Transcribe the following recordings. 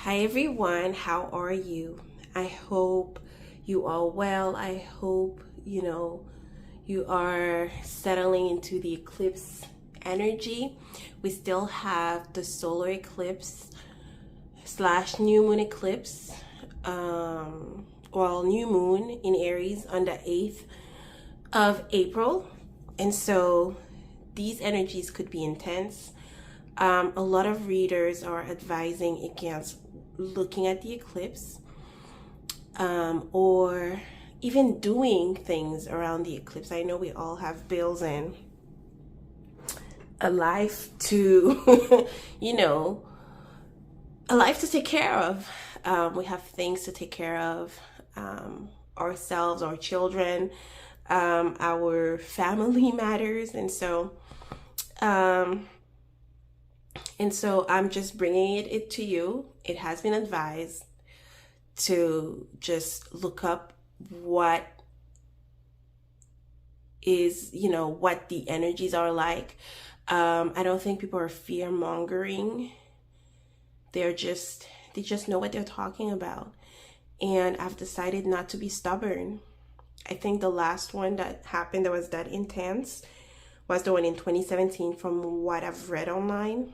Hi everyone, how are you? I hope you are well. I hope you are settling into the eclipse energy. We still have the solar eclipse / new moon eclipse, new moon in Aries on the 8th of April, and so these energies could be intense. A lot of readers are advising against looking at the eclipse or even doing things around the eclipse. I know we all have bills and a life to, a life to take care of. We have things to take care of, ourselves, our children, our family matters. And so I'm just bringing it to you. It has been advised to just look up what is, what the energies are like. I don't think people are fear mongering. They just know what they're talking about. And I've decided not to be stubborn. I think the last one that happened that was that intense was the one in 2017 from what I've read online.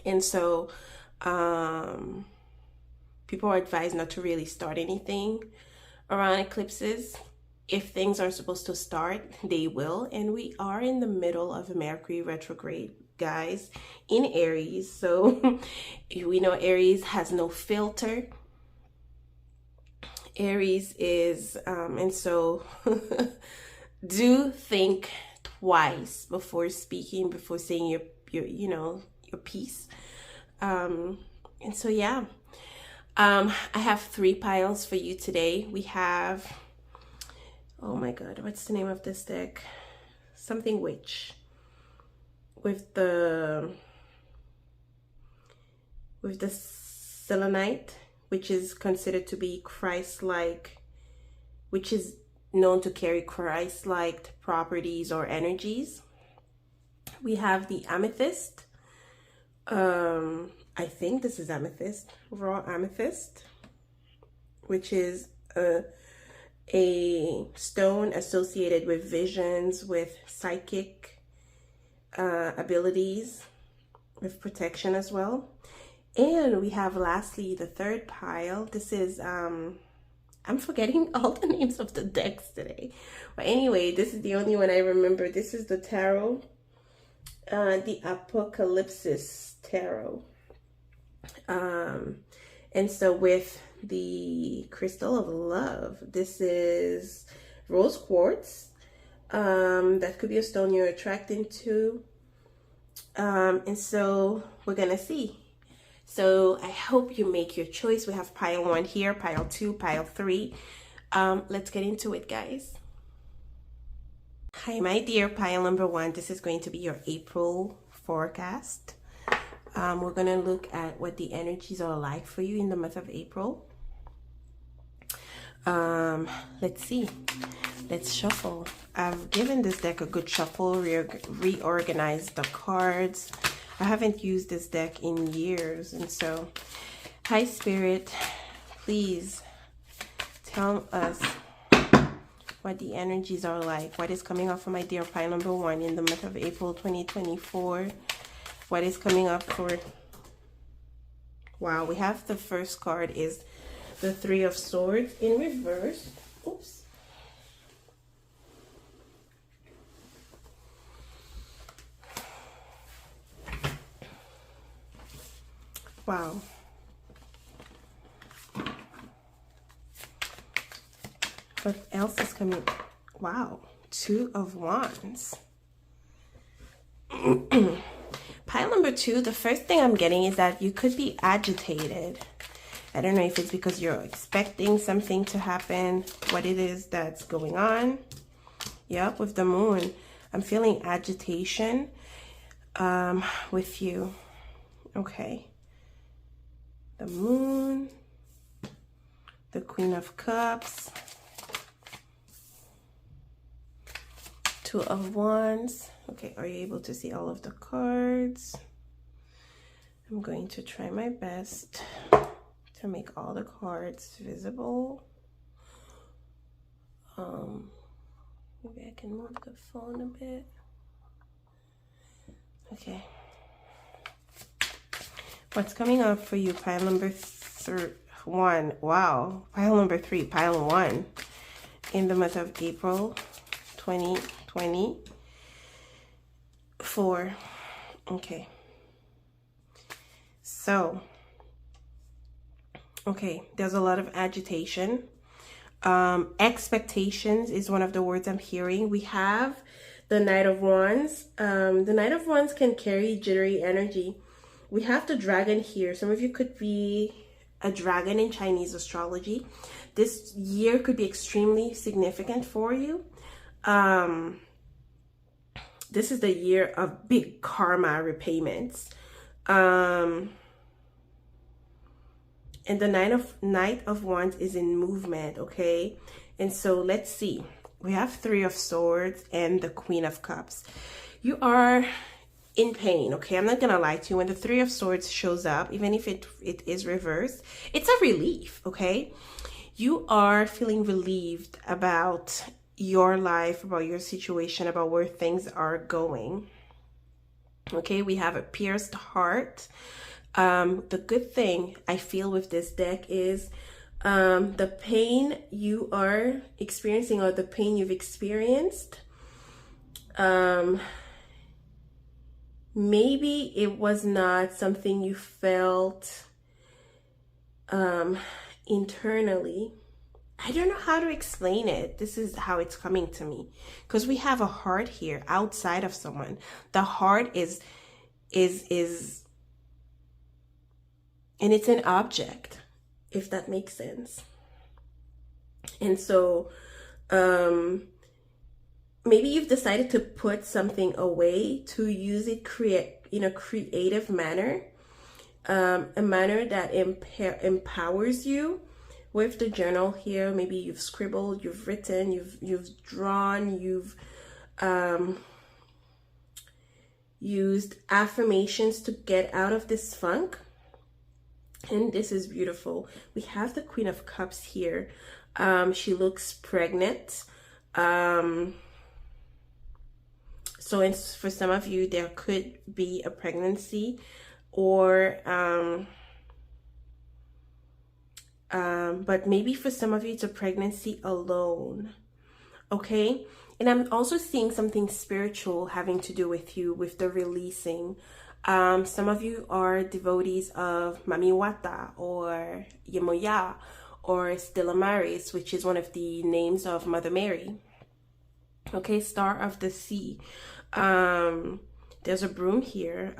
And so people are advised not to really start anything around eclipses. If things are supposed to start, they will. And we are in the middle of a Mercury retrograde, guys, in Aries. So we know Aries has no filter. Aries is, and so do think twice before speaking, before saying your piece. And so, yeah. I have 3 piles for you today. We have, oh my god, what's the name of this deck? Something witch. With the selenite, which is considered to be Christ-like, which is known to carry Christ-like properties or energies. We have the amethyst. I think this is amethyst, raw amethyst, which is a stone associated with visions, with psychic abilities, with protection as well. And we have lastly the 3rd pile. This is I'm forgetting all the names of the decks today, but anyway, this is the only one I remember. This is the tarot, the Apocalypsis tarot. And so with the crystal of love, this is rose quartz. That could be a stone you're attracting to. And so we're gonna see. So I hope you make your choice. We have pile 1 here, pile 2, pile 3. Let's get into it, guys. Hi, my dear pile number 1. This is going to be your April forecast. We're going to look at what the energies are like for you in the month of April. Let's see. Let's shuffle. I've given this deck a good shuffle, reorganized the cards. I haven't used this deck in years, and so, hi Spirit, please tell us what the energies are like. What is coming up for my dear pile number 1 in the month of April 2024? What is coming up for... Wow, we have the first card is the 3 of Swords in reverse. Oops. Wow. What else is coming? Wow. 2 of Wands. Pile number 2, the first thing I'm getting is that you could be agitated. I don't know if it's because you're expecting something to happen, what it is that's going on. Yep, with the moon, I'm feeling agitation with you. Okay. The moon, the Queen of Cups, 2 of Wands. Okay, are you able to see all of the cards? I'm going to try my best to make all the cards visible. Maybe I can move the phone a bit. Okay. What's coming up for you? Pile number 1. Wow. Pile number 3. Pile 1. In the month of April 2024. Okay. So, okay, there's a lot of agitation. Expectations is one of the words I'm hearing. We have the Knight of Wands. The Knight of Wands can carry jittery energy. We have the dragon here. Some of you could be a dragon in Chinese astrology. This year could be extremely significant for you. This is the year of big karma repayments. And the Knight of Wands is in movement, okay? And so let's see. We have 3 of Swords and the Queen of Cups. You are in pain, okay? I'm not gonna lie to you. When the 3 of Swords shows up, even if it is reversed, it's a relief, okay? You are feeling relieved about your life, about your situation, about where things are going. Okay, we have a pierced heart. The good thing I feel with this deck is the pain you are experiencing, or the pain you've experienced, maybe it was not something you felt internally. I don't know how to explain it. This is how it's coming to me, because we have a heart here outside of someone. The heart is and it's an object, if that makes sense. And so maybe you've decided to put something away, to use it in a creative manner, a manner that empowers you. With the journal here, maybe you've scribbled, you've written, you've drawn, you've used affirmations to get out of this funk. And this is beautiful. We have the Queen of Cups here. She looks pregnant. So for some of you, there could be a pregnancy, or but maybe for some of you, it's a pregnancy alone. Okay. And I'm also seeing something spiritual having to do with you, with the releasing. Some of you are devotees of Mamiwata or Yemoya or Stella Maris, which is one of the names of Mother Mary. Okay, Star of the Sea. There's a broom here.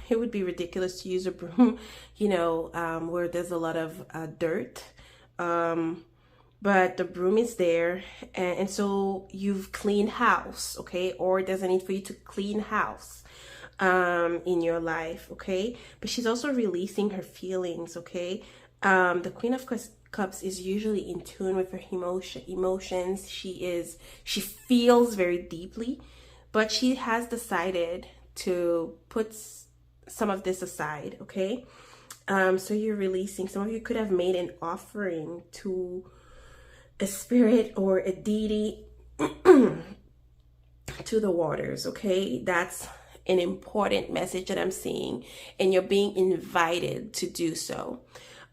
It would be ridiculous to use a broom, where there's a lot of dirt. But the broom is there, and so you've cleaned house, okay? Or there's a need for you to clean house in your life, okay? But she's also releasing her feelings, okay? The Queen of Cups is usually in tune with her emotions. She feels very deeply, but she has decided to put some of this aside, okay? So you're releasing. Some of you could have made an offering to a spirit or a deity to the waters, okay? That's an important message that I'm seeing, and you're being invited to do so.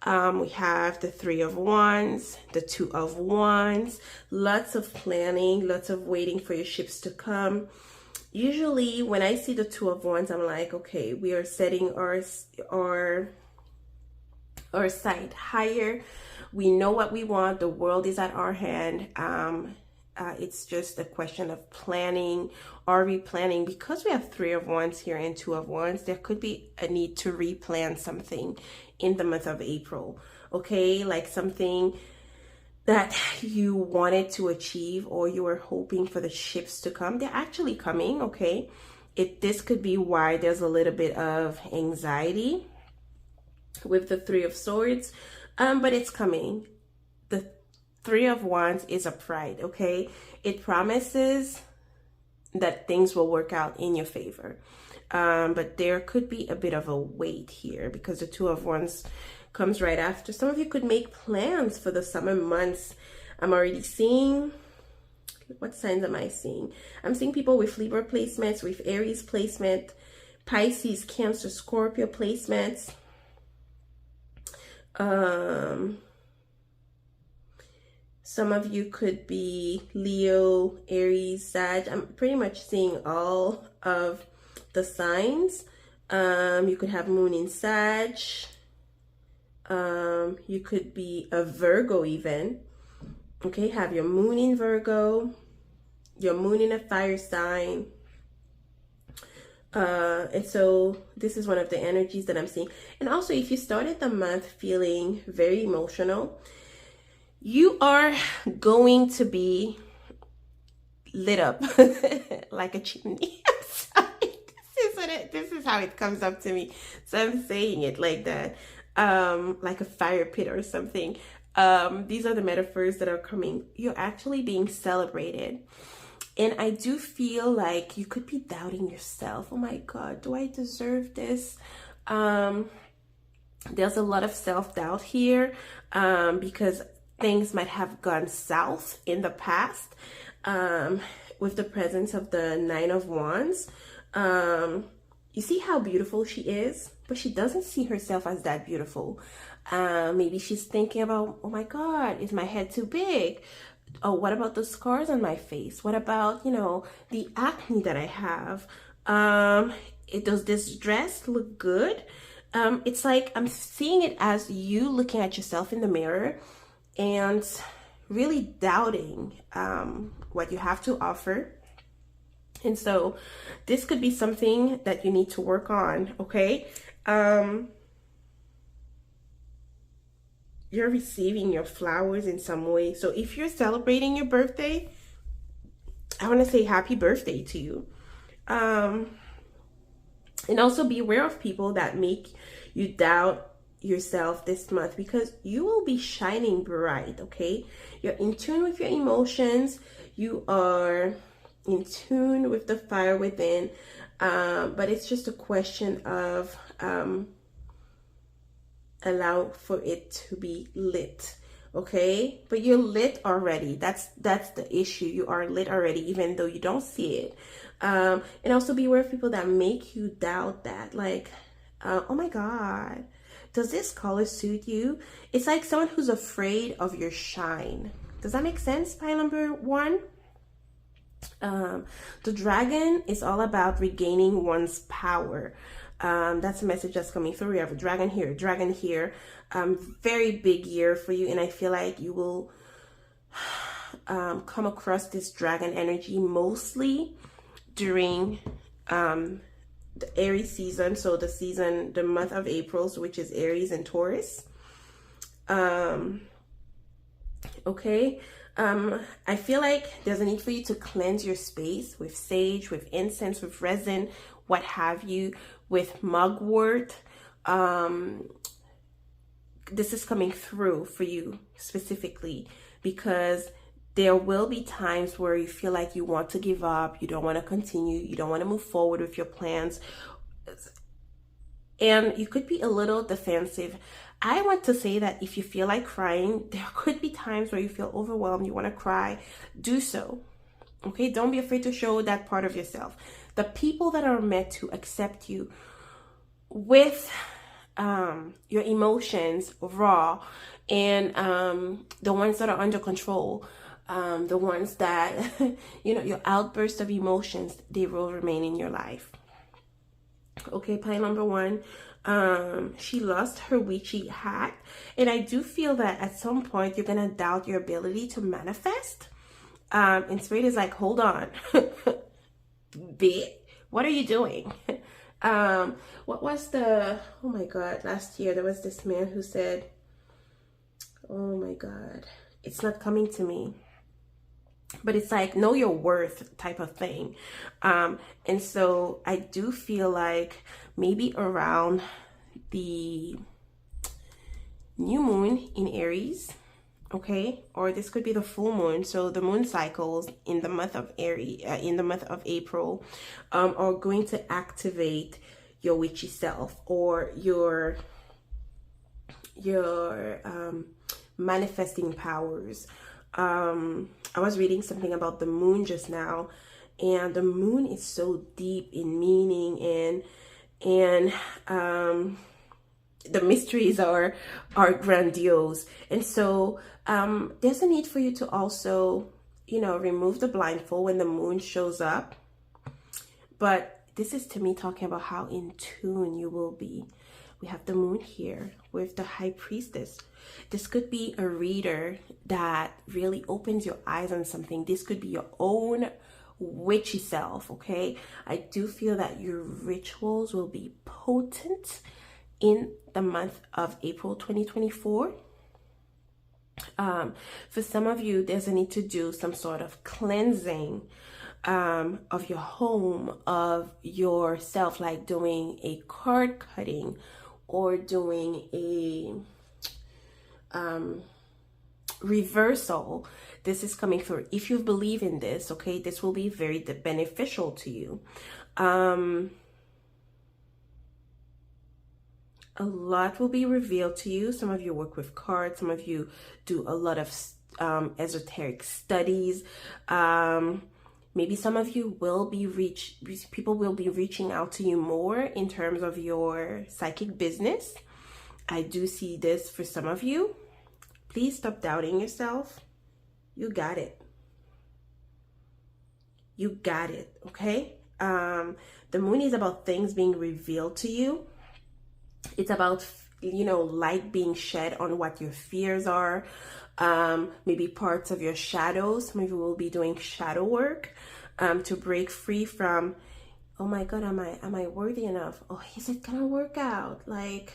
We have the 3 of Wands, the 2 of Wands, lots of planning, lots of waiting for your ships to come. Usually when I see the 2 of Wands, I'm like, okay, we are setting our sight higher. We know what we want. The world is at our hand. It's just a question of planning or replanning. Because we have 3 of Wands here and 2 of Wands, there could be a need to replan something in the month of April. Okay, like something that you wanted to achieve, or you were hoping for the ships to come. They're actually coming, okay? This could be why there's a little bit of anxiety with the 3 of Swords, but it's coming. The 3 of Wands is a pride, okay? It promises that things will work out in your favor. But there could be a bit of a wait here because the Two of Wands comes right after. Some of you could make plans for the summer months. I'm already seeing, what signs am I seeing? I'm seeing people with Libra placements, with Aries placement, Pisces, Cancer, Scorpio placements. Some of you could be Leo, Aries, Sag. I'm pretty much seeing all of the signs. You could have Moon in Sag. You could be a Virgo even. Okay, have your Moon in Virgo, your Moon in a fire sign. And so this is one of the energies that I'm seeing. And also, if you started the month feeling very emotional, you are going to be lit up like a chimney. I'm sorry. This is how it comes up to me. So I'm saying it like that, like a fire pit or something. These are the metaphors that are coming. You're actually being celebrated. And I do feel like you could be doubting yourself. Oh my God, do I deserve this? There's a lot of self-doubt here because things might have gone south in the past with the presence of the Nine of Wands. You see how beautiful she is, but she doesn't see herself as that beautiful. Maybe she's thinking about, oh my God, is my head too big? Oh, what about the scars on my face? What about, you know, the acne that I have? Does this dress look good? It's like I'm seeing it as you looking at yourself in the mirror and really doubting what you have to offer. And so this could be something that you need to work on, okay? You're receiving your flowers in some way. So if you're celebrating your birthday, I want to say happy birthday to you. And also be aware of people that make you doubt yourself this month, because you will be shining bright, okay? You're in tune with your emotions. You are in tune with the fire within. But it's just a question of allow for it to be lit, okay? But you're lit already. That's the issue. You are lit already, even though you don't see it. And also be aware of people that make you doubt that, like, oh my God, does this color suit you? It's like someone who's afraid of your shine. Does that make sense, pile number one? The dragon is all about regaining one's power. That's a message that's coming through. We have a dragon here. Very big year for you, and I feel like you will come across this dragon energy mostly during the Aries season. So the month of April, which is Aries and Taurus. Okay. I feel like there's a need for you to cleanse your space with sage, with incense, with resin, what have you, with mugwort. This is coming through for you specifically because there will be times where you feel like you want to give up, you don't want to continue, you don't want to move forward with your plans, and you could be a little defensive. I want to say that if you feel like crying, there could be times where you feel overwhelmed, you want to cry, do so. Okay, don't be afraid to show that part of yourself. The people that are meant to accept you with your emotions raw, and the ones that are under control, the ones that, you know, your outburst of emotions, they will remain in your life. Okay, pile number one. She lost her witchy hat, and I do feel that at some point you're gonna doubt your ability to manifest. And Spirit is like, hold on, bit. What are you doing? What was the? Oh my God! Last year there was this man who said, "Oh my God, it's not coming to me." But it's like, know your worth type of thing. And so I do feel like maybe around the new moon in Aries, okay? Or this could be the full moon. So the moon cycles in the month of Aries, in the month of April, are going to activate your witchy self, or your manifesting powers. I was reading something about the moon just now, and the moon is so deep in meaning, and the mysteries are grandiose. And so there's a need for you to also, you know, remove the blindfold when the moon shows up. But this is, to me, talking about how in tune you will be. We have the moon here with the high priestess. This could be a reader that really opens your eyes on something. This could be your own witchy self, okay? I do feel that your rituals will be potent in the month of April 2024. For some of you, there's a need to do some sort of cleansing of your home, of yourself, like doing a card cutting or doing a reversal. This is coming through. If you believe in this, okay, this will be very beneficial to you. A lot will be revealed to you. Some of you work with cards. Some of you do a lot of esoteric studies. Maybe some of you will be people will be reaching out to you more in terms of your psychic business. I do see this for some of you. Please stop doubting yourself. You got it. You got it, okay? The moon is about things being revealed to you. It's about, you know, light being shed on what your fears are. Maybe parts of your shadows. Some of you will be doing shadow work to break free from, oh my God, am I worthy enough? Oh, is it gonna work out? Like,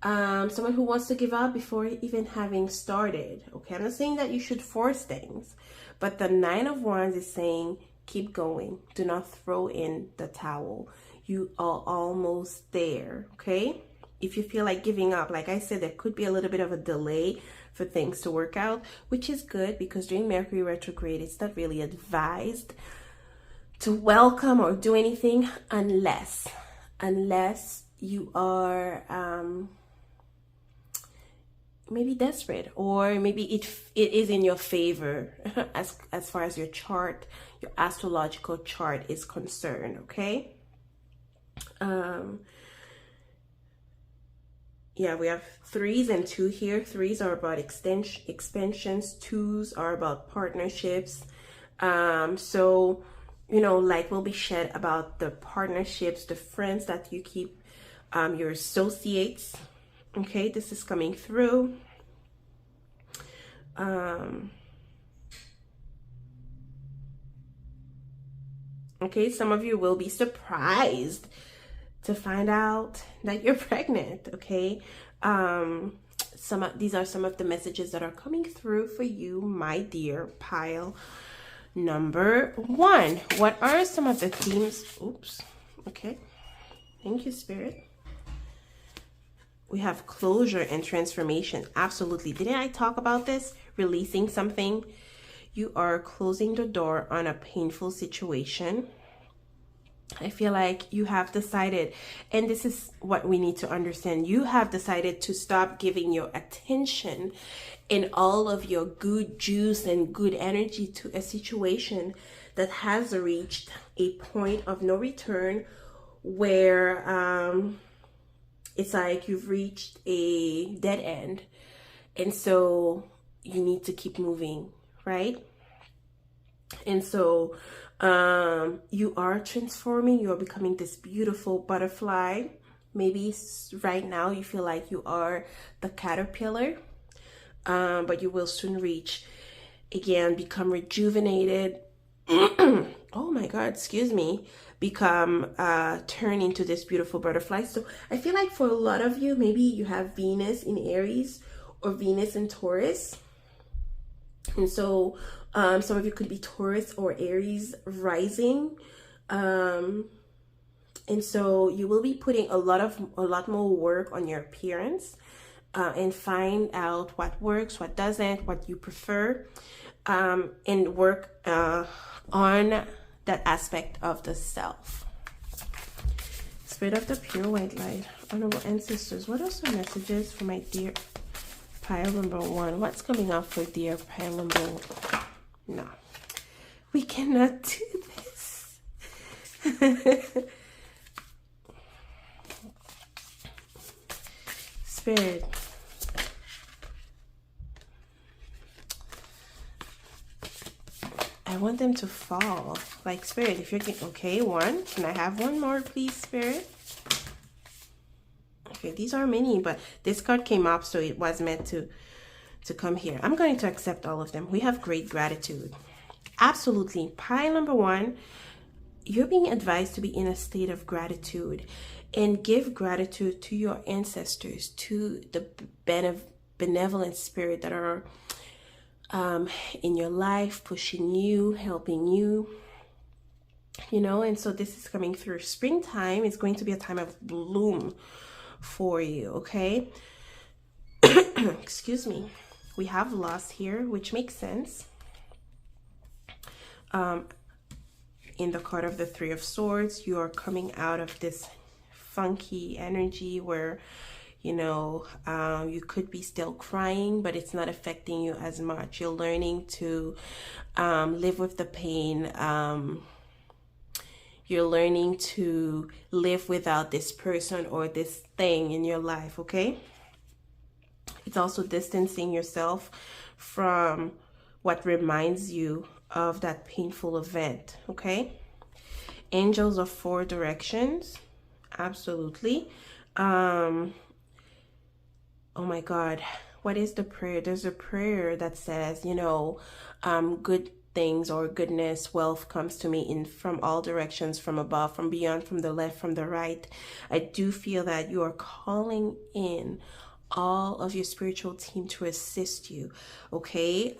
someone who wants to give up before even having started. Okay, I'm not saying that you should force things, but the Nine of Wands is saying keep going. Do not throw in the towel. You are almost there, okay? If you feel like giving up, like I said, there could be a little bit of a delay for things to work out, which is good because during Mercury retrograde, it's not really advised to welcome or do anything unless you are maybe desperate, or maybe it is in your favor as far as your chart, your astrological chart is concerned, okay? Yeah, we have 3s and 2 here. 3s are about expansions. 2s are about partnerships. So, you know, light will be shed about the partnerships, the friends that you keep, your associates. Okay, this is coming through. Okay, some of you will be surprised to find out that you're pregnant, okay? These are some of the messages that are coming through for you, my dear pile number 1. What are some of the themes? Oops. Okay. Thank you, Spirit. We have closure and transformation. Absolutely. Didn't I talk about this? Releasing something. You are closing the door on a painful situation. I feel like you have decided, and this is what we need to understand, you have decided to stop giving your attention and all of your good juice and good energy to a situation that has reached a point of no return, where it's like you've reached a dead end, and so you need to keep moving, right? And so you are transforming. You are becoming this beautiful butterfly. Maybe right now you feel like you are the caterpillar, but you will soon reach, again, become rejuvenated. Oh my God, excuse me. Become turn into this beautiful butterfly. So I feel like for a lot of you, maybe you have Venus in Aries or Venus in Taurus, and so some of you could be Taurus or Aries rising, and so you will be putting a lot more work on your appearance. and find out what works, what doesn't, what you prefer, and work on that aspect of the self. Spirit of the pure white light, honorable ancestors, what are some messages for my dear pile number 1? What's coming up for dear pile number 1? No, we cannot do this. Spirit, I want them to fall. Like, Spirit, if you're getting, okay, 1. Can I have 1 more, please, Spirit? Okay, these are many, but this card came up, so it was meant to come here. I'm going to accept all of them. We have great gratitude. Absolutely. Pile number 1, you're being advised to be in a state of gratitude and give gratitude to your ancestors, to the benevolent spirit that are in your life, pushing you, helping you, you know. And so this is coming through. Springtime is going to be a time of bloom for you, okay? Excuse me. We have loss here, which makes sense. In the card of the 3 of Swords, you are coming out of this funky energy where, you know, you could be still crying, but it's not affecting you as much. You're learning to live with the pain. You're learning to live without this person or this thing in your life, okay? It's also distancing yourself from what reminds you of that painful event, okay? Angels of 4 directions, absolutely. Oh my God, what is the prayer? There's a prayer that says, you know, good things or goodness, wealth comes to me in from all directions, from above, from beyond, from the left, from the right. I do feel that you are calling in all of your spiritual team to assist you, okay?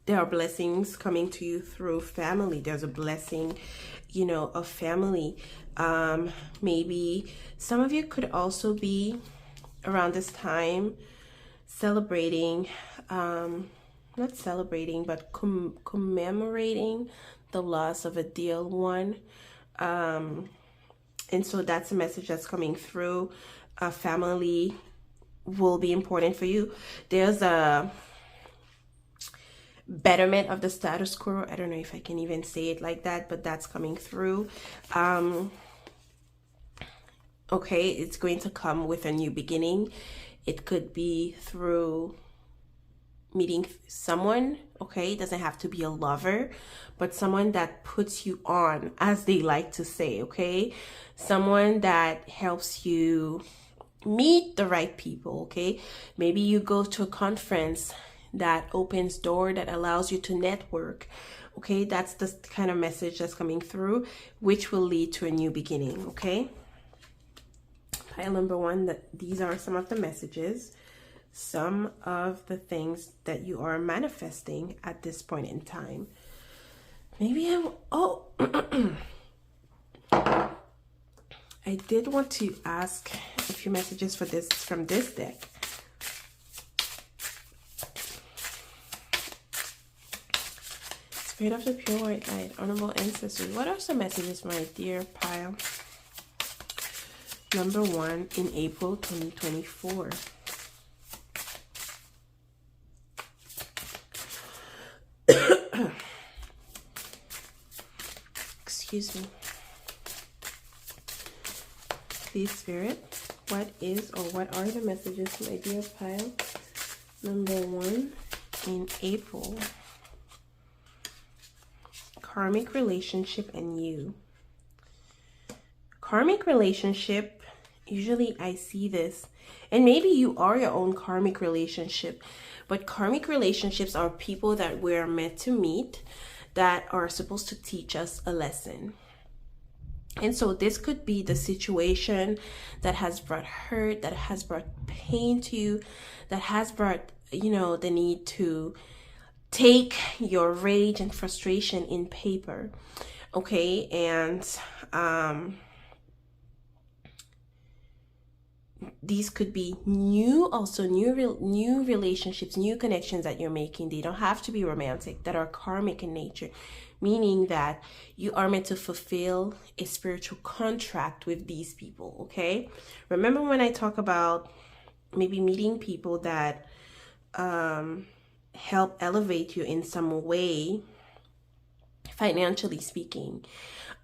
There are blessings coming to you through family. There's a blessing, you know, of family. Maybe some of you could also be around this time celebrating, not celebrating, but commemorating the loss of a dear one. And so that's a message that's coming through. Family will be important for you. There's a betterment of the status quo. I don't know if I can even say it like that, but that's coming through. Okay, it's going to come with a new beginning. It could be through meeting someone, okay? It doesn't have to be a lover, but someone that puts you on, as they like to say, okay? Someone that helps you meet the right people, okay? Maybe you go to a conference that opens door, that allows you to network, okay? That's the kind of message that's coming through, which will lead to a new beginning, okay? Pile number 1, that these are some of the messages, some of the things that you are manifesting at this point in time. Maybe I did want to ask a few messages for this from this deck. Spirit of the pure white light, honorable ancestors, what are some messages for my dear pile number 1 in April 2024? Excuse me. Please, Spirit, what is or what are the messages for my dear pile number 1 in April? Karmic relationship and you. Karmic relationship, usually I see this, and maybe you are your own karmic relationship, but karmic relationships are people that we're meant to meet, that are supposed to teach us a lesson. And so this could be the situation that has brought hurt, that has brought pain to you, that has brought, you know, the need to take your rage and frustration in paper, okay? And these could be new relationships, new connections that you're making. They don't have to be romantic, that are karmic in nature, meaning that you are meant to fulfill a spiritual contract with these people. Okay, remember when I talk about maybe meeting people that help elevate you in some way, financially speaking,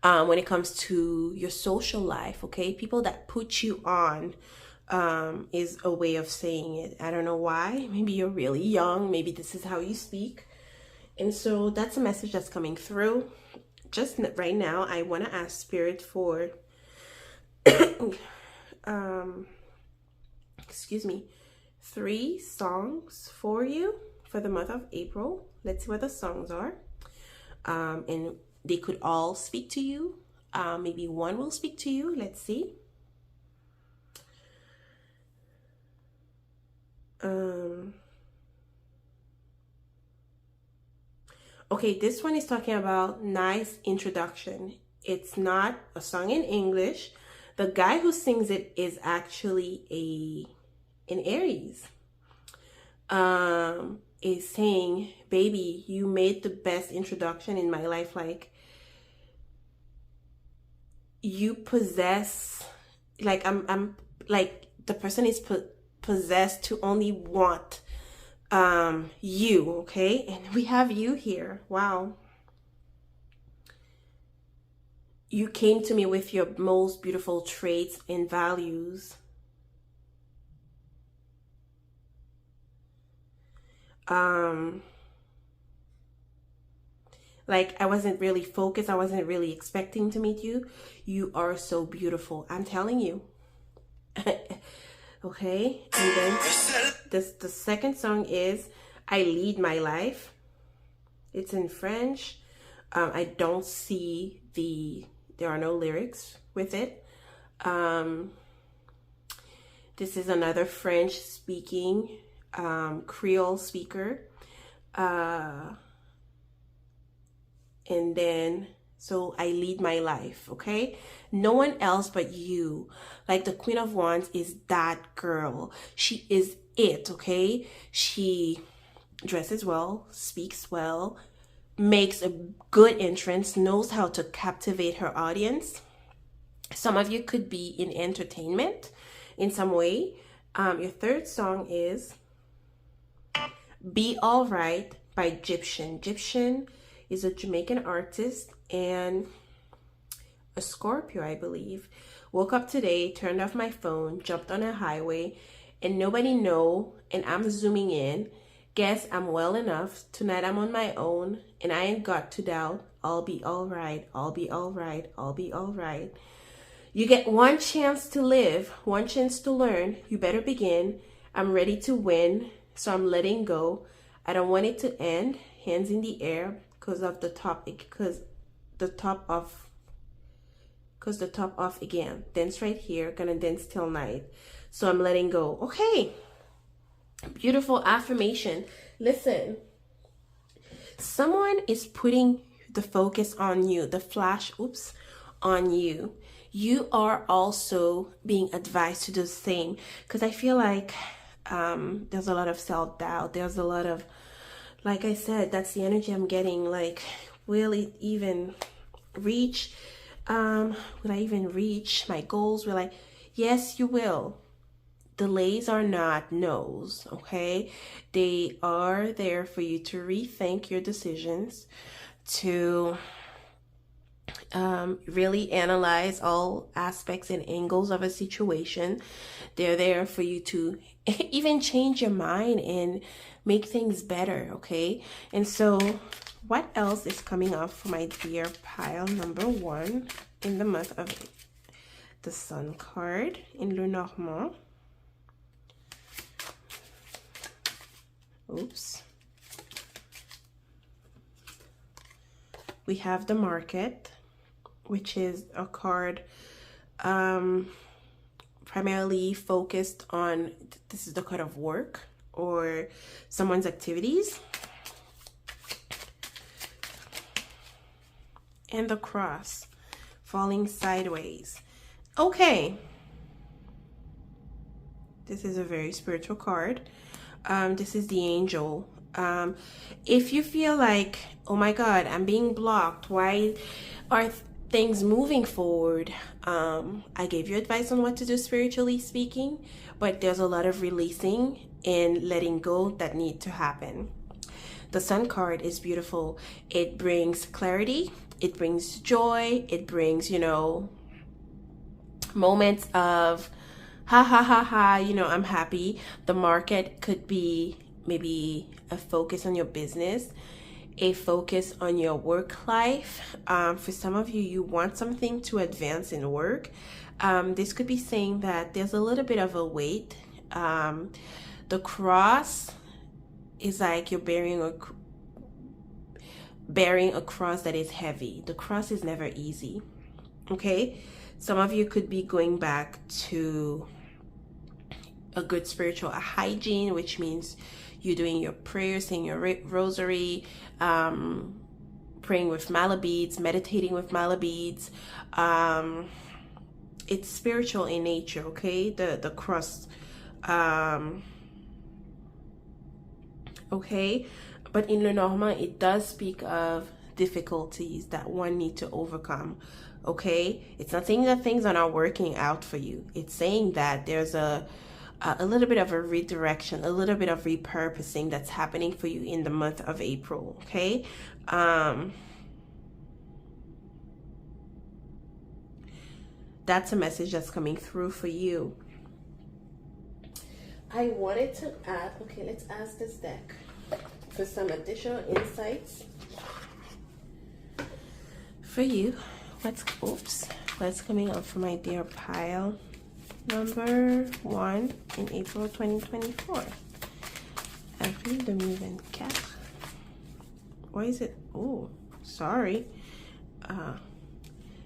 when it comes to your social life. Okay, people that put you on is a way of saying it. I don't know why. Maybe you're really young, maybe this is how you speak, and so that's a message that's coming through. Just right now, I want to ask Spirit for excuse me, 3 songs for you for the month of April. Let's see what the songs are. And they could all speak to you. Maybe one will speak to you. Let's see. Okay, this one is talking about nice introduction. It's not a song in English. The guy who sings it is actually an Aries. Is saying, baby, you made the best introduction in my life. Like, you possess, like, I'm like, the person is possessed to only want you. Okay, and we have you here. Wow. You came to me with your most beautiful traits and values. Like, I wasn't really focused. I wasn't really expecting to meet you. You are so beautiful. I'm telling you. Okay. And then the second song is I Lead My Life. It's in French. I don't see there are no lyrics with it. This is another French speaking Creole speaker. And then, so I lead my life, okay? No one else but you. Like, the Queen of Wands is that girl. She is it, okay? She dresses well, speaks well, makes a good entrance, knows how to captivate her audience. Some of you could be in entertainment in some way. Your third song is Be Alright by Egyptian. Egyptian is a Jamaican artist and a Scorpio, I believe. Woke up today, turned off my phone, jumped on a highway, and nobody know, and I'm zooming in. Guess I'm well enough. Tonight I'm on my own, and I ain't got to doubt. I'll be alright, I'll be alright, I'll be alright. You get one chance to live, one chance to learn. You better begin. I'm ready to win, so I'm letting go. I don't want it to end. Hands in the air, because the top off again. Dance right here, gonna dance till night. So I'm letting go. Okay, beautiful affirmation. Listen, someone is putting the focus on you, the flash, on you. You are also being advised to do the same, because I feel like there's a lot of self-doubt. There's a lot of, like I said, that's the energy I'm getting. Like, will it even reach? Will I even reach my goals? Will I? Yes, you will. Delays are not no's, okay? They are there for you to rethink your decisions, to really analyze all aspects and angles of a situation. They're there for you to even change your mind and make things better, okay? And so what else is coming up for my dear pile number 1 in the month of the Sun card in Lenormand? Oops. We have the Market, which is a card primarily focused on, this is the card of work or someone's activities. And the Cross, falling sideways. Okay. This is a very spiritual card. This is the angel. If you feel like, oh my God, I'm being blocked, why are things moving forward? I gave you advice on what to do spiritually speaking, but there's a lot of releasing and letting go that need to happen. The Sun card is beautiful. It brings clarity, it brings joy, it brings, you know, moments of ha ha ha ha, you know, I'm happy. The market could be maybe a focus on your business, a focus on your work life. For some of you, you want something to advance in work. This could be saying that there's a little bit of a weight. The cross is like you're bearing a cross that is heavy. The cross is never easy. Okay, some of you could be going back to a good spiritual hygiene, which means you're doing your prayers, saying your rosary, praying with mala beads, meditating with mala beads. It's spiritual in nature, okay? The cross, okay? But in Lenormand, it does speak of difficulties that one need to overcome, okay? It's not saying that things are not working out for you. It's saying that there's a little bit of a redirection, a little bit of repurposing that's happening for you in the month of April, okay? That's a message that's coming through for you. I wanted to add, okay, let's ask this deck for some additional insights for you. What's coming up for my dear pile number 1 in April 2024? Avril 2024. Why is it? Oh, sorry.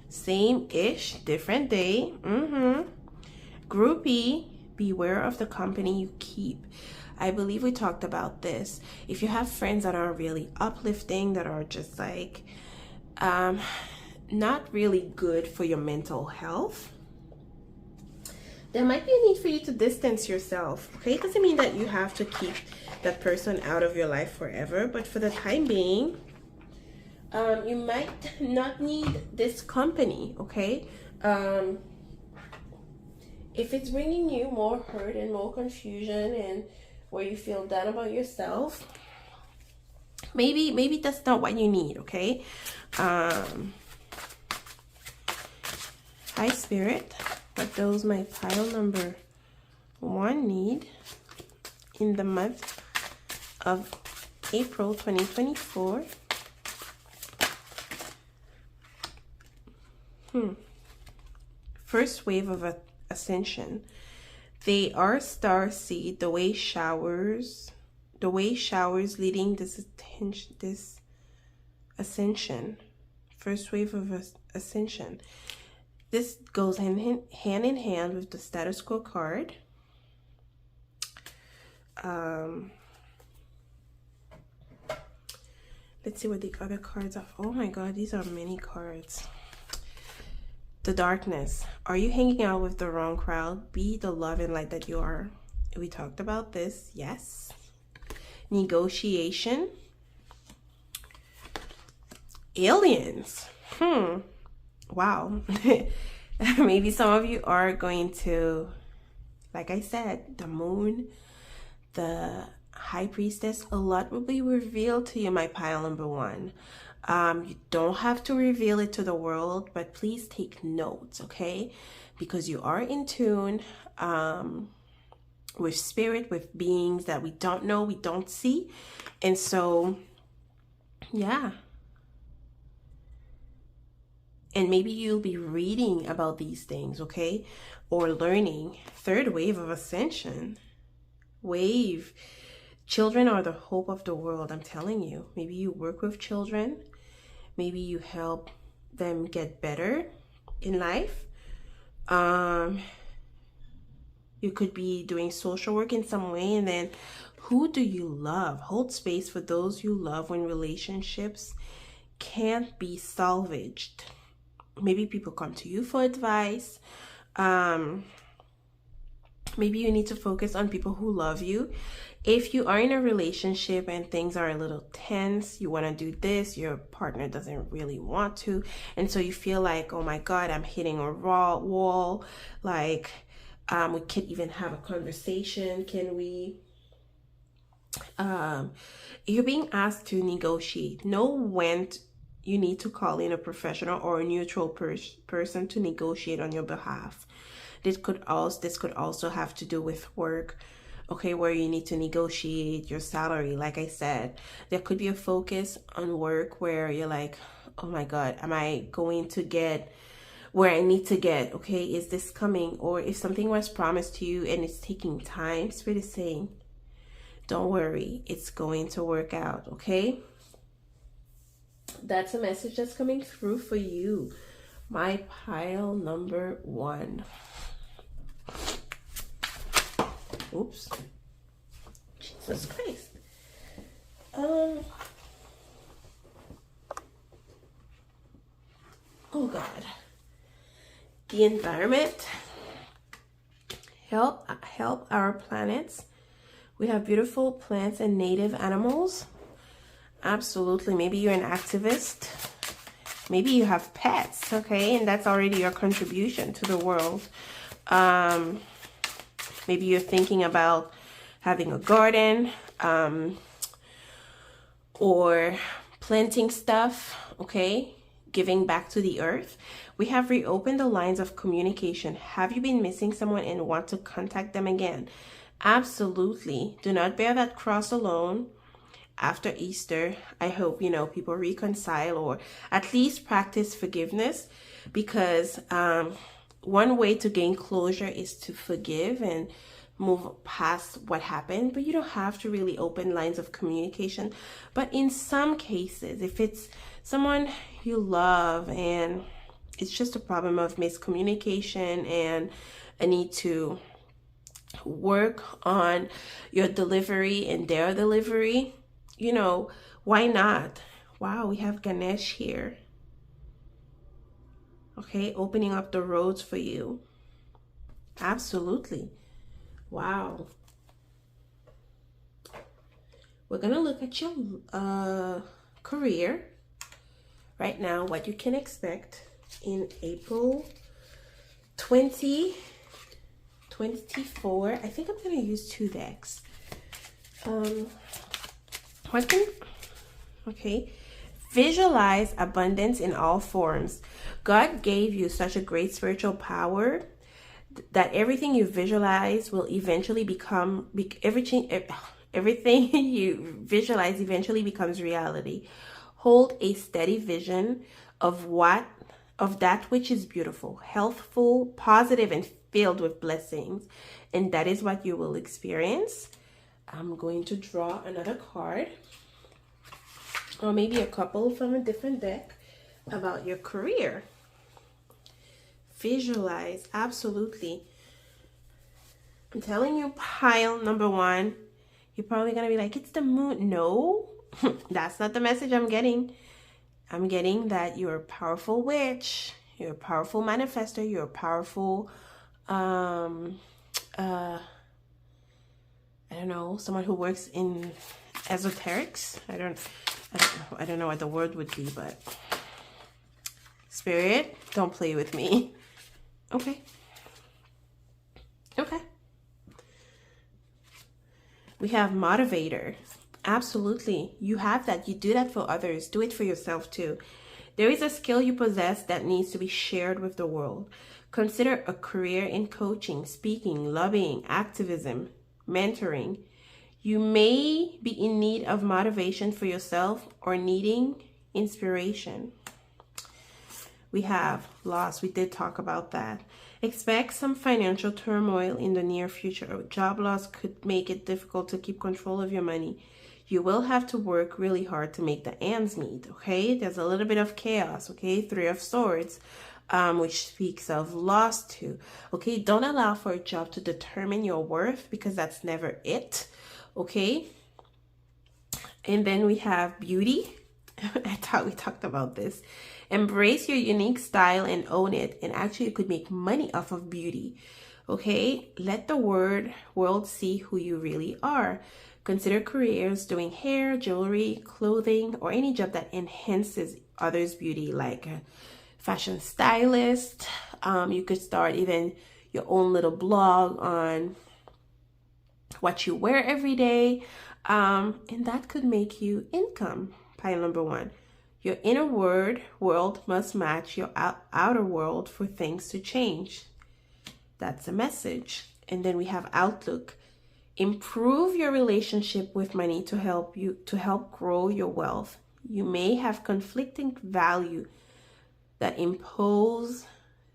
Same-ish, different day. Groupie, beware of the company you keep. I believe we talked about this. If you have friends that are really uplifting, that are just like not really good for your mental health, there might be a need for you to distance yourself, okay? It doesn't mean that you have to keep that person out of your life forever, but for the time being, you might not need this company, okay? If it's bringing you more hurt and more confusion and where you feel down about yourself, maybe that's not what you need, okay? Hi, Spirit. What those my pile number 1 need in the month of April 2024. First wave of ascension. They are star seed, the way showers leading this ascension. First wave of ascension. This goes hand in hand with the status quo card. Let's see what the other cards are. Oh my God, these are many cards. The darkness. Are you hanging out with the wrong crowd? Be the love and light that you are. We talked about this. Yes. Negotiation. Aliens. Wow. Maybe some of you are going to, like I said, the moon, the high priestess, a lot will be revealed to you, my pile number 1. You don't have to reveal it to the world, but please take notes, okay? Because you are in tune with spirit, with beings that we don't know, we don't see. And so, yeah. And maybe you'll be reading about these things, okay? Or learning. Third wave of ascension. Wave. Children are the hope of the world, I'm telling you. Maybe you work with children. Maybe you help them get better in life. You could be doing social work in some way. And then, who do you love? Hold space for those you love when relationships can't be salvaged. Maybe people come to you for advice. Maybe you need to focus on people who love you. If you are in a relationship and things are a little tense, you want to do this, your partner doesn't really want to, and so you feel like, oh my God, I'm hitting a raw wall. Like, we can't even have a conversation. Can we? You're being asked to negotiate. Know when you need to call in a professional or a neutral person to negotiate on your behalf. This could also have to do with work, okay, where you need to negotiate your salary. Like I said, there could be a focus on work where you're like, oh my God, am I going to get where I need to get? Okay, is this coming? Or if something was promised to you and it's taking time, Spirit is saying, don't worry, it's going to work out, okay? That's a message that's coming through for you, my pile number 1. Oops. Jesus Christ. Oh God. The environment. Help our planets. We have beautiful plants and native animals. Absolutely. Maybe you're an activist. Maybe you have pets, okay? And that's already your contribution to the world. Maybe you're thinking about having a garden, or planting stuff, okay? Giving back to the earth. We have reopened the lines of communication. Have you been missing someone and want to contact them again? Absolutely. Do not bear that cross alone. After Easter, I hope, people reconcile or at least practice forgiveness, because one way to gain closure is to forgive and move past what happened. But you don't have to really open lines of communication. But in some cases, if it's someone you love and it's just a problem of miscommunication and a need to work on your delivery and their delivery, why not? Wow, we have Ganesh here. Okay, opening up the roads for you. Absolutely. Wow. We're going to look at your career right now, what you can expect in April 2024. I think I'm going to use 2 decks. Okay. Visualize abundance in all forms. God gave you such a great spiritual power that everything you visualize will eventually become, everything you visualize eventually becomes reality. Hold a steady vision of that which is beautiful, healthful, positive, and filled with blessings. And that is what you will experience. I'm going to draw another card, or maybe a couple from a different deck, about your career. Visualize, absolutely. I'm telling you, pile number 1, you're probably going to be like, it's the moon. No, that's not the message I'm getting. I'm getting that you're a powerful witch, you're a powerful manifester, you're a powerful, I don't know, someone who works in esoterics. I don't know what the word would be, but Spirit, don't play with me. Okay. We have motivator. Absolutely. You have that. You do that for others. Do it for yourself too. There is a skill you possess that needs to be shared with the world. Consider a career in coaching, speaking, lobbying, activism, mentoring. You may be in need of motivation for yourself or needing inspiration. We have loss. We did talk about that. Expect some financial turmoil in the near future. Job loss could make it difficult to keep control of your money. You will have to work really hard to make the ends meet, okay? There's a little bit of chaos, okay? 3 of Swords, which speaks of loss too, okay? Don't allow for a job to determine your worth, because that's never it, okay? And then we have beauty. I thought we talked about this. Embrace your unique style and own it. And actually, you could make money off of beauty. Okay, let the world see who you really are. Consider careers doing hair, jewelry, clothing, or any job that enhances others' beauty, like a fashion stylist. You could start even your own little blog on what you wear every day, and that could make you income. Pile number 1. Your inner world must match your outer world for things to change. That's a message. And then we have outlook. Improve your relationship with money to help grow your wealth. You may have conflicting value that impose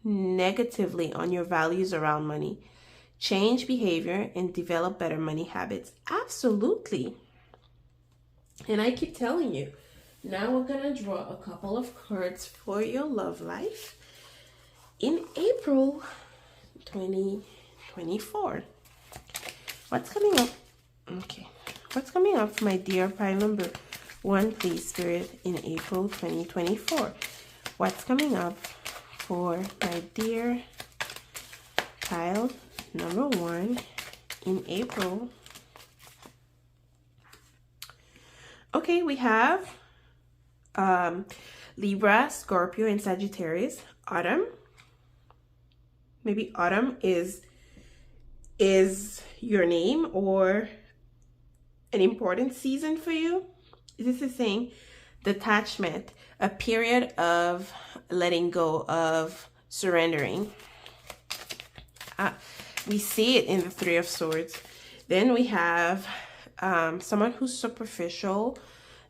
negatively on your values around money. Change behavior and develop better money habits. Absolutely. And I keep telling you, now we're going to draw a couple of cards for your love life in April 2024. What's coming up? Okay. What's coming up for my dear pile number 1, please, Spirit, in April 2024? What's coming up for my dear pile number 1 in April? Okay, we have Libra, Scorpio, and Sagittarius. Autumn. Maybe autumn is your name or an important season for you. This is saying detachment, a period of letting go, of surrendering. We see it in the 3 of Swords. Then we have someone who's superficial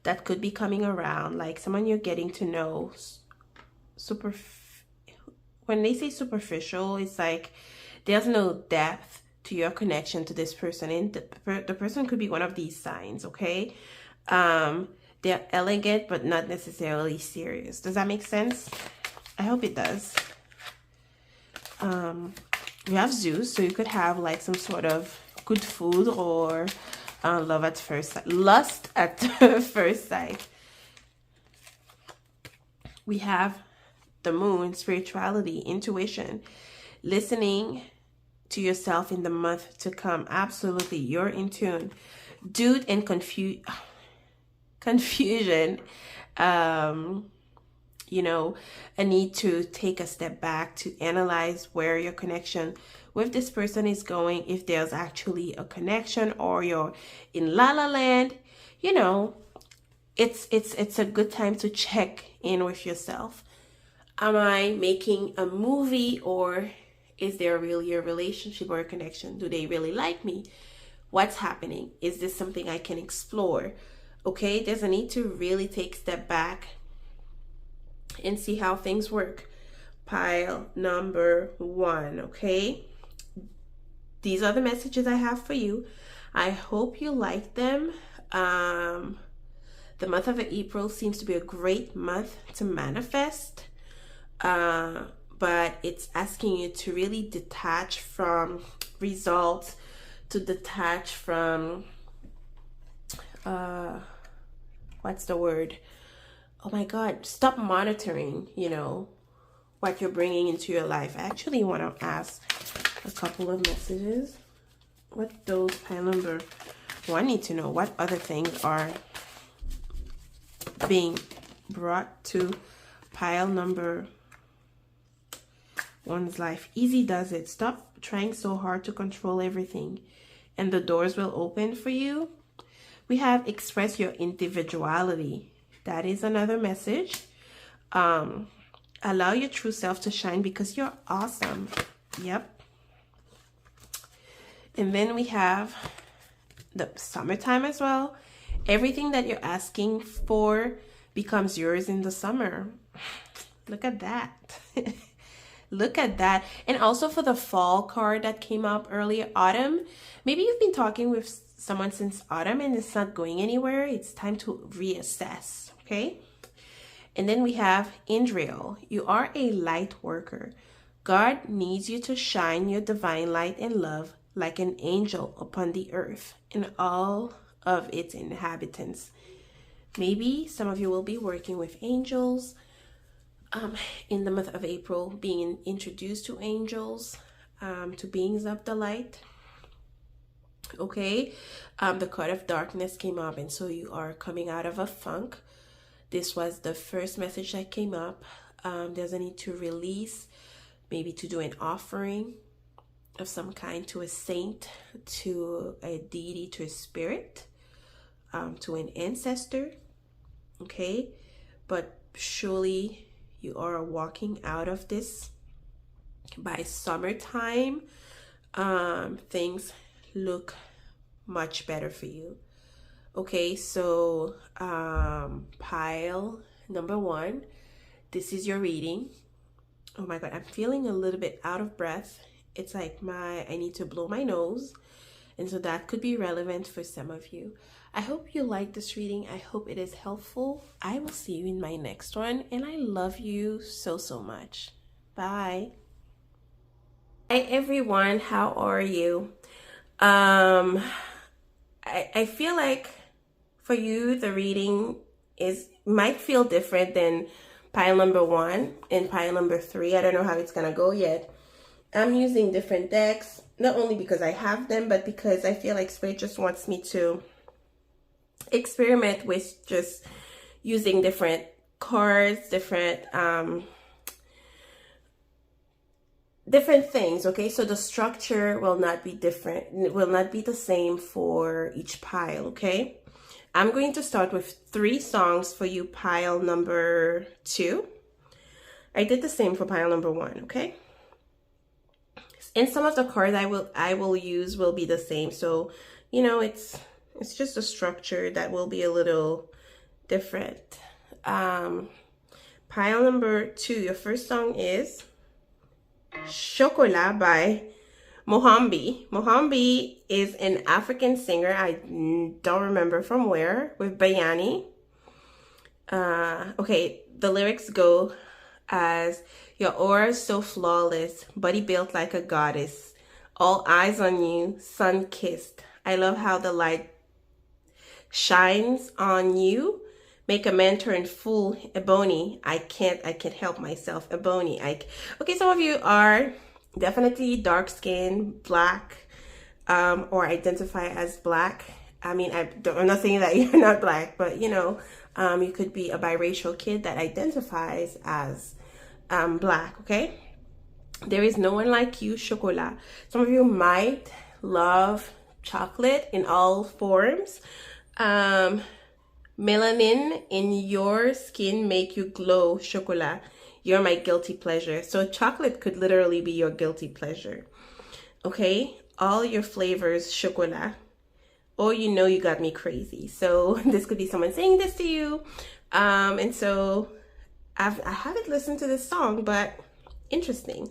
that could be coming around, like someone you're getting to know. When they say superficial, it's like there's no depth to your connection to this person, and the person could be one of these signs. Okay, they're elegant but not necessarily serious. Does that make sense? I hope it does. We have Zeus, so you could have like some sort of good food or love at first sight, lust at first sight. We have the moon, spirituality, intuition, listening to yourself in the month to come. Absolutely, you're in tune. Doubt and confusion. You know, a need to take a step back to analyze where your connection with this person is going, if there's actually a connection, or you're in la la land. You know, it's a good time to check in with yourself. Am I making a movie, or is there really a relationship or a connection? Do they really like me? What's happening? Is this something I can explore? Okay, there's a need to really take a step back and see how things work. Pile number 1, okay? These are the messages I have for you. I hope you like them. The month of April seems to be a great month to manifest. But it's asking you to really detach from results, to detach from, what's the word? Oh my God, stop monitoring, you know, what you're bringing into your life. I actually want to ask a couple of messages. What those pile number 1 need to know. What other things are being brought to pile number 1's life? Easy does it. Stop trying so hard to control everything, and the doors will open for you. We have express your individuality. That is another message. Allow your true self to shine because you're awesome. Yep. And then we have the summertime as well. Everything that you're asking for becomes yours in the summer. Look at that. Look at that. And also for the fall card that came up earlier, autumn. Maybe you've been talking with someone since autumn and it's not going anywhere. It's time to reassess, okay? And then we have Indriel. You are a light worker. God needs you to shine your divine light and love like an angel upon the earth and all of its inhabitants. Maybe some of you will be working with angels in the month of April, being introduced to angels. to beings of the light. Okay, the card of darkness came up, and so you are coming out of a funk. This was the first message that came up. There's a need to release, maybe to do an offering of some kind to a saint, to a deity, to a spirit, to an ancestor. Okay, but surely you are walking out of this by summertime. Things look much better for you. Okay, so pile number 1, this is your reading. Oh my god, I'm feeling a little bit out of breath. It's like I need to blow my nose, and so that could be relevant for some of you. I hope you like this reading. I hope it is helpful. I will see you in my next one, and I love you so much. Bye. Hi everyone, how are you? I feel like for you the reading might feel different than pile number 1 and pile number 3. I don't know how it's gonna go yet. I'm using different decks, not only because I have them, but because I feel like Spirit just wants me to experiment with just using different cards, different things. Okay, so the structure will not be different, it will not be the same for each pile. Okay, I'm going to start with 3 songs for you, pile number 2. I did the same for pile number 1. Okay, and some of the cards I will use will be the same, so you know, it's just a structure that will be a little different. Pile number 2, your first song is Chocolat by Mohambi. Mohambi is an African singer. I don't remember from where, with Bayani. Okay, the lyrics go as, your aura is so flawless, body built like a goddess, all eyes on you, sun kissed. I love how the light shines on you, make a man turn fool. Ebony, I can't help myself. Ebony, okay, some of you are definitely dark skin, black, or identify as black. I mean, I'm not saying that you're not black, but you know, you could be a biracial kid that identifies as black. Okay, there is no one like you, Chocolat. Some of you might love chocolate in all forms. Melanin in your skin make you glow, Chocolat. You're my guilty pleasure. So chocolate could literally be your guilty pleasure. Okay, all your flavors, Chocolat. Oh, you know you got me crazy. So this could be someone saying this to you. And so I haven't listened to this song, but interesting.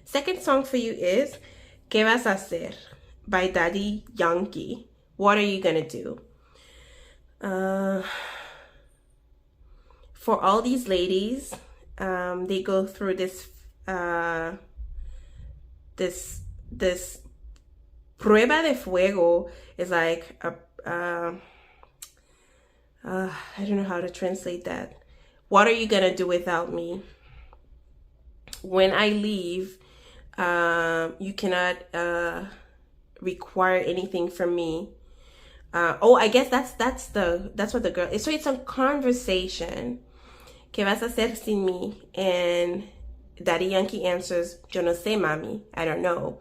Second song for you is ¿Qué vas a hacer? By Daddy Yankee. What are you gonna do? For all these ladies, they go through this this prueba de fuego is like a I don't know how to translate that. What are you gonna do without me? When I leave, you cannot require anything from me. Oh, I guess that's what the girl is. So it's a conversation. ¿Qué vas a hacer sin mí? And Daddy Yankee answers, yo no sé, mami. I don't know.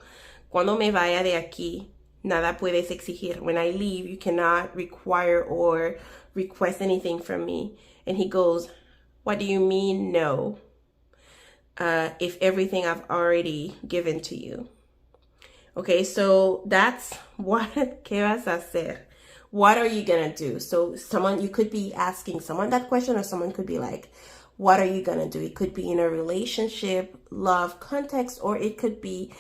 Cuando me vaya de aquí, nada puedes exigir. When I leave, you cannot require or request anything from me. And he goes, what do you mean, no? If everything I've already given to you. Okay, so that's what, ¿qué vas a hacer? What are you gonna do? So you could be asking someone that question, or someone could be like, what are you gonna do? It could be in a relationship, love context, or it could be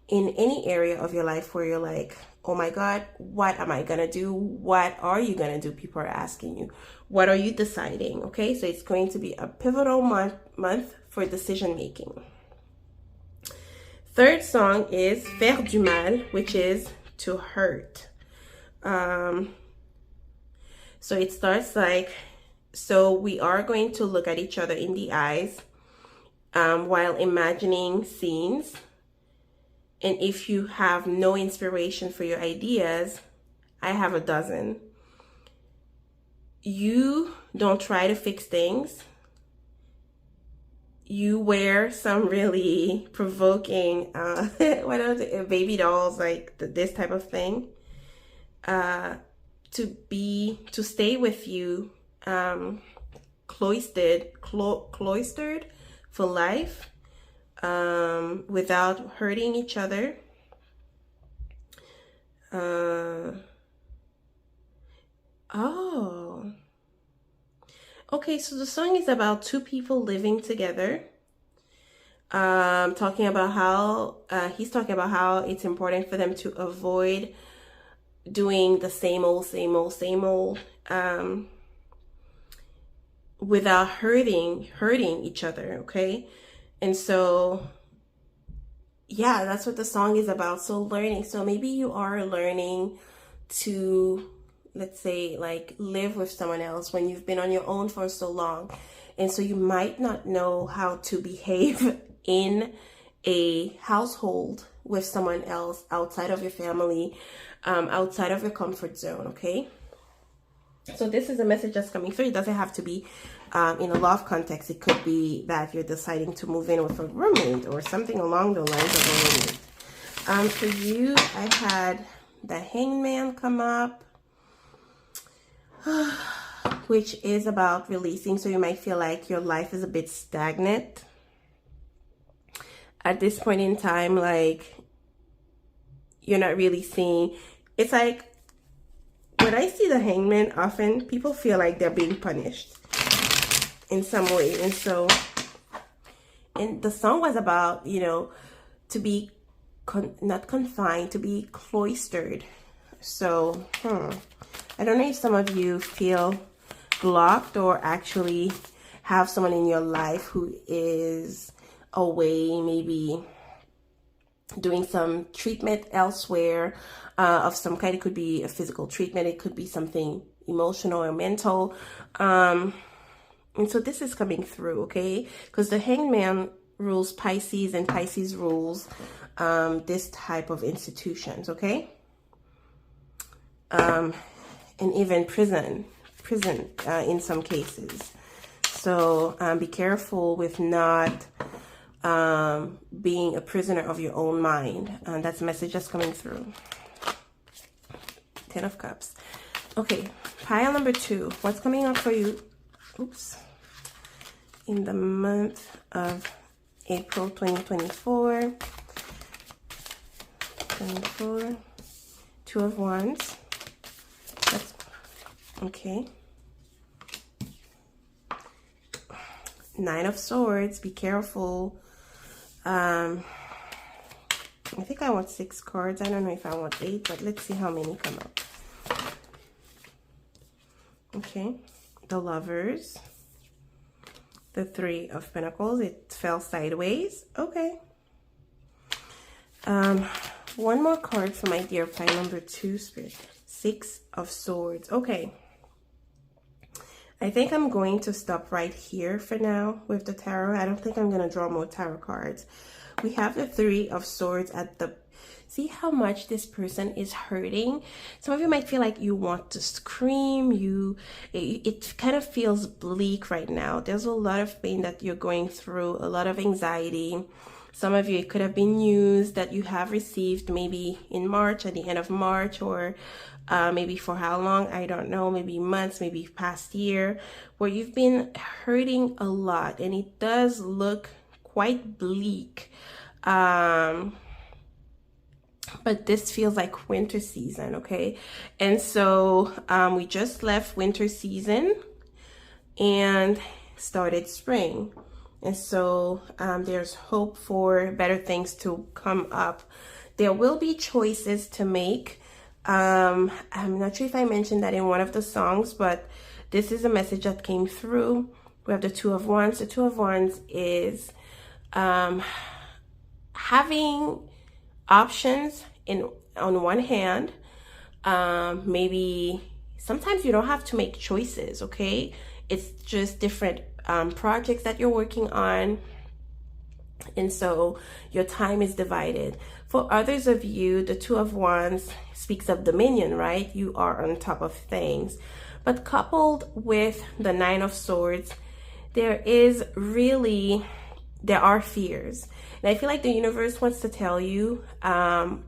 in any area of your life where you're like, oh my God, what am I gonna do? What are you gonna do? People are asking you. What are you deciding? Okay, so it's going to be a pivotal month for decision making. Third song is Faire du mal, which is to hurt. So it starts like, so we are going to look at each other in the eyes while imagining scenes. And if you have no inspiration for your ideas, I have a dozen. You don't try to fix things. You wear some really provoking, what are the baby dolls, like this type of thing, to stay with you, cloistered for life, without hurting each other. Oh, okay, so the song is about two people living together. Talking about how he's talking about how it's important for them to avoid doing the same old without hurting each other. Okay, and so yeah, that's what the song is about. So learning. So maybe you are learning to, let's say, like, live with someone else when you've been on your own for so long. And so you might not know how to behave in a household with someone else outside of your family, outside of your comfort zone, okay? So this is a message that's coming through. It doesn't have to be in a love context. It could be that you're deciding to move in with a roommate or something along the lines of a roommate. For you, I had the Hangman come up, which is about releasing. So you might feel like your life is a bit stagnant at this point in time. Like, you're not really seeing, it's like, when I see the Hangman, often people feel like they're being punished in some way. And so, and the song was about, you know, to be not confined, to be cloistered. So I don't know if some of you feel blocked or actually have someone in your life who is away, maybe doing some treatment elsewhere of some kind. It could be a physical treatment. It could be something emotional or mental. And so this is coming through, okay? Because the Hangman rules Pisces, and Pisces rules this type of institutions, okay? And even prison in some cases. So be careful with not being a prisoner of your own mind. That's a message that's coming through. 10 of Cups. Okay, pile number 2. What's coming up for you? Oops. In the month of April 2024. 2 of Wands. That's okay. 9 of Swords. Be careful. I think I want 6 cards. I don't know if I want 8, but let's see how many come up. Okay, the Lovers, the 3 of Pentacles. It fell sideways. Okay. One more card for my dear pile number 2, Spirit. 6 of Swords. Okay. I think I'm going to stop right here for now with the tarot. I don't think I'm going to draw more tarot cards. We have the 3 of Swords at the... See how much this person is hurting? Some of you might feel like you want to scream. It kind of feels bleak right now. There's a lot of pain that you're going through, a lot of anxiety. Some of you, it could have been news that you have received maybe in March, at the end of March, or maybe for how long, I don't know, maybe months, maybe past year, where you've been hurting a lot, and it does look quite bleak. But this feels like winter season, okay? And so we just left winter season and started spring. And so there's hope for better things to come up. There will be choices to make. I'm not sure if I mentioned that in one of the songs, but this is a message that came through. We have the 2 of Wands. The 2 of Wands is having options on one hand. Maybe sometimes you don't have to make choices, okay? It's just different projects that you're working on. And so your time is divided. For others of you, the Two of Wands speaks of dominion, right? You are on top of things. But coupled with the Nine of Swords, there are fears. And I feel like the universe wants to tell you, and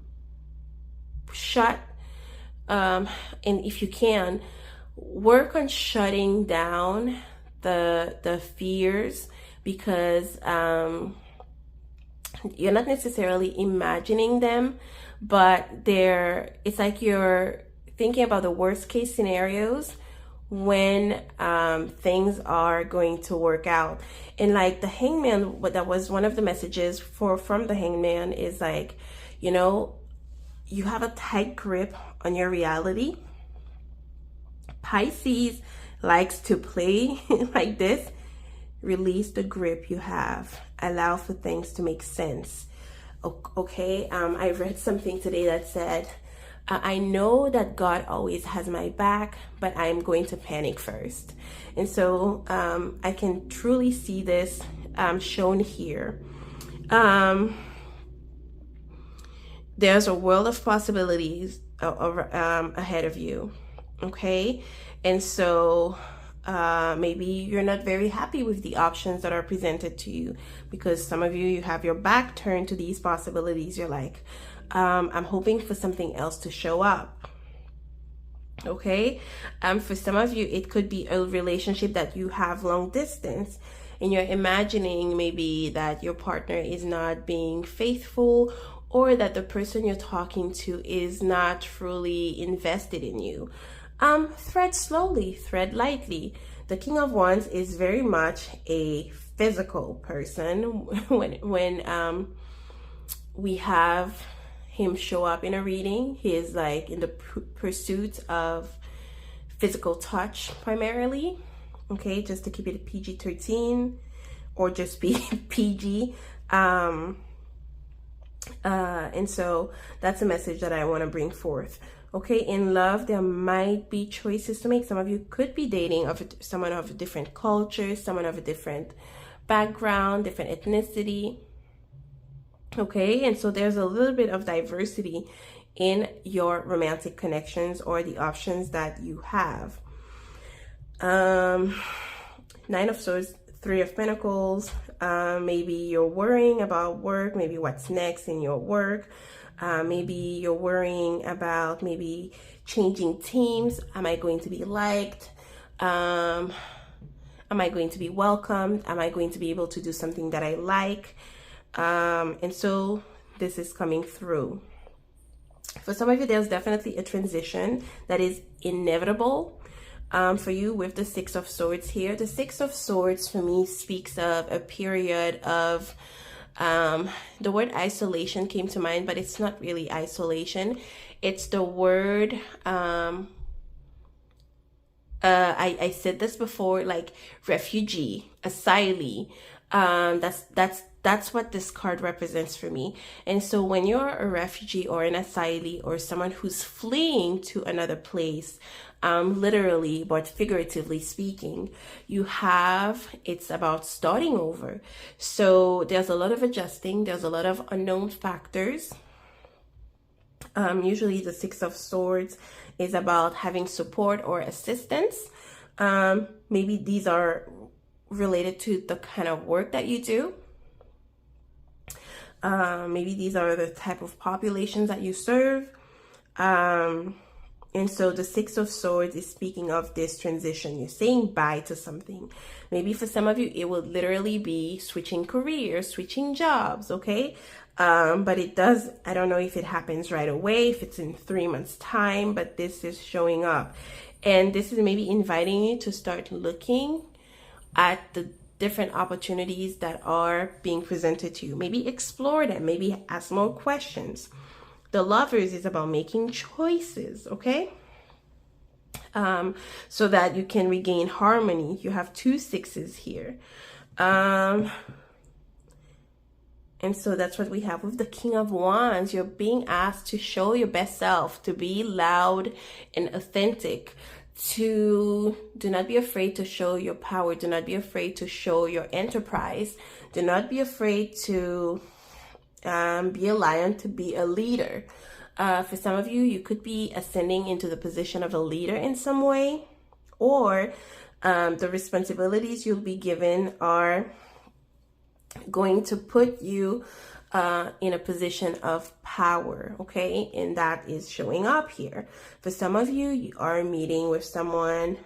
if you can, work on shutting down the fears, because you're not necessarily imagining them, but it's like you're thinking about the worst case scenarios when things are going to work out. And like the Hangman, that was one of the messages from the Hangman, is like, you know, you have a tight grip on your reality. Pisces likes to play like this. Release the grip you have. Allow for things to make sense. Okay, I read something today that said, I know that God always has my back, but I'm going to panic first. And so I can truly see this shown here. There's a world of possibilities ahead of you. Okay, and so maybe you're not very happy with the options that are presented to you, because some of you have your back turned to these possibilities. You're like, I'm hoping for something else to show up. Okay, for some of you, it could be a relationship that you have long distance, and you're imagining maybe that your partner is not being faithful, or that the person you're talking to is not truly invested in you. Thread slowly, thread lightly. The King of Wands is very much a physical person. When we have him show up in a reading, he is like in the pursuit of physical touch primarily. Okay, just to keep it PG-13 or just be PG. And so that's a message that I want to bring forth. Okay, in love, there might be choices to make. Some of you could be dating someone of a different culture, someone of a different background, different ethnicity. Okay, and so there's a little bit of diversity in your romantic connections or the options that you have. Nine of Swords, Three of Pentacles. Maybe you're worrying about work, maybe what's next in your work. Maybe you're worrying about maybe changing teams. Am I going to be liked? Am I going to be welcomed? Am I going to be able to do something that I like? And so this is coming through. For some of you, there's definitely a transition that is inevitable. For you with the Six of Swords here. The Six of Swords for me speaks of a period of the word isolation came to mind, but it's not really isolation. It's the word I said this before, like refugee, asylee. That's what this card represents for me. And so when you're a refugee or an asylee or someone who's fleeing to another place, literally but figuratively speaking, it's about starting over. So there's a lot of adjusting, there's a lot of unknown factors. Usually the Six of Swords is about having support or assistance. Maybe these are related to the kind of work that you do. Maybe these are the type of populations that you serve. And so the Six of Swords is speaking of this transition. You're saying bye to something. Maybe for some of you, it will literally be switching careers, switching jobs, okay? But it does, I don't know if it happens right away, if it's in 3 months' time, but this is showing up. And this is maybe inviting you to start looking at the different opportunities that are being presented to you. Maybe explore them, maybe ask more questions. The Lovers is about making choices, okay? So that you can regain harmony. You have 2 sixes here. And so that's what we have with the King of Wands. You're being asked to show your best self, to be loud and authentic. do not be afraid to show your power. Do not be afraid to show your enterprise. Do not be afraid to be a lion, to be a leader. For some of you, you could be ascending into the position of a leader in some way, or the responsibilities you'll be given are going to put you in a position of power, okay? And that is showing up here. For some of you, you are meeting with someone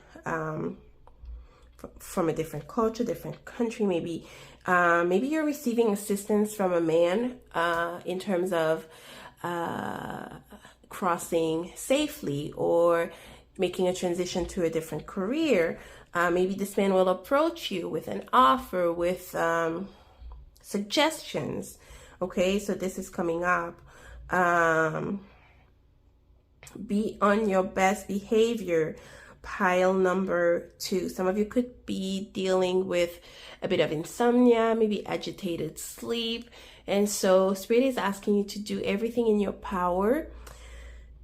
from a different culture, different country. Maybe you're receiving assistance from a man in terms of crossing safely or making a transition to a different career. Maybe this man will approach you with an offer, with suggestions. Okay, so this is coming up. Be on your best behavior. Pile number 2. Some of you could be dealing with a bit of insomnia, maybe agitated sleep. And so Spirit is asking you to do everything in your power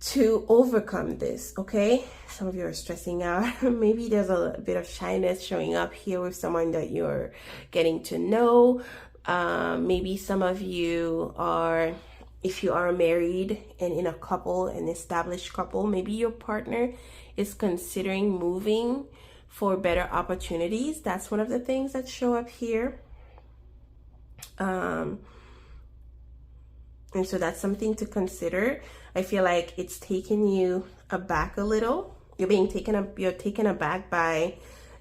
to overcome this, okay? Some of you are stressing out. Maybe there's a bit of shyness showing up here with someone that you're getting to know. Maybe some of you are, if you are married and in a couple, an established couple, maybe your partner is considering moving for better opportunities. That's one of the things that show up here. And so that's something to consider. I feel like it's taking you aback a little. You're taken aback by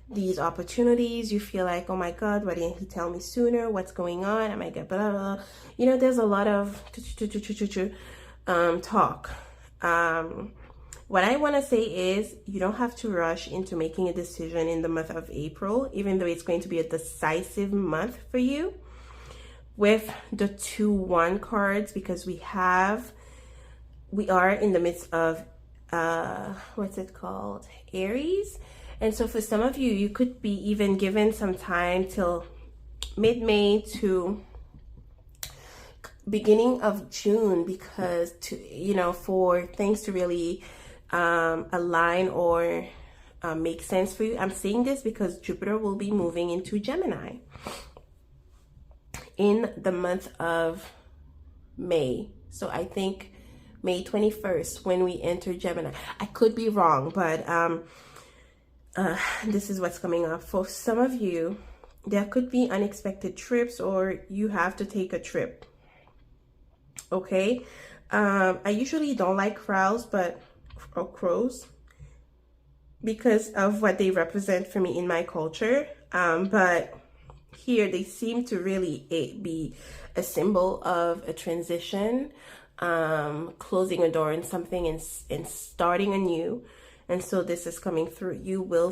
these opportunities. You feel like, oh my God, why didn't he tell me sooner? What's going on? Am I get blah, blah, blah. You know, there's a lot of talk. What I want to say is you don't have to rush into making a decision in the month of April, even though it's going to be a decisive month for you with the 2-1 cards, because we are in the midst of what's it called? Aries. And so for some of you, you could be even given some time till mid-May to beginning of June, because for things to really align or make sense for you. I'm saying this because Jupiter will be moving into Gemini in the month of May. So I think May 21st when we enter Gemini. I could be wrong, but this is what's coming up. For some of you, there could be unexpected trips, or you have to take a trip. Okay? I usually don't like crows, because of what they represent for me in my culture. But here they seem to really be a symbol of a transition, closing a door in something and starting anew. And so this is coming through. You will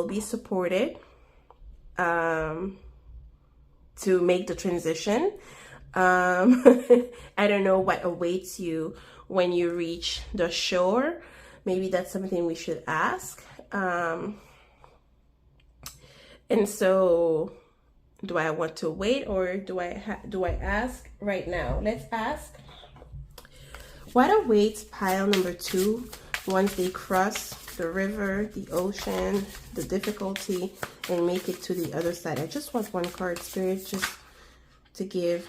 be supported to make the transition. I don't know what awaits you when you reach the shore. Maybe that's something we should ask. And so do I want to wait, or do I ask right now? Let's ask. What awaits pile number 2 once they cross the river, the ocean, the difficulty, and make it to the other side? I just want one card, Spirit, just to give.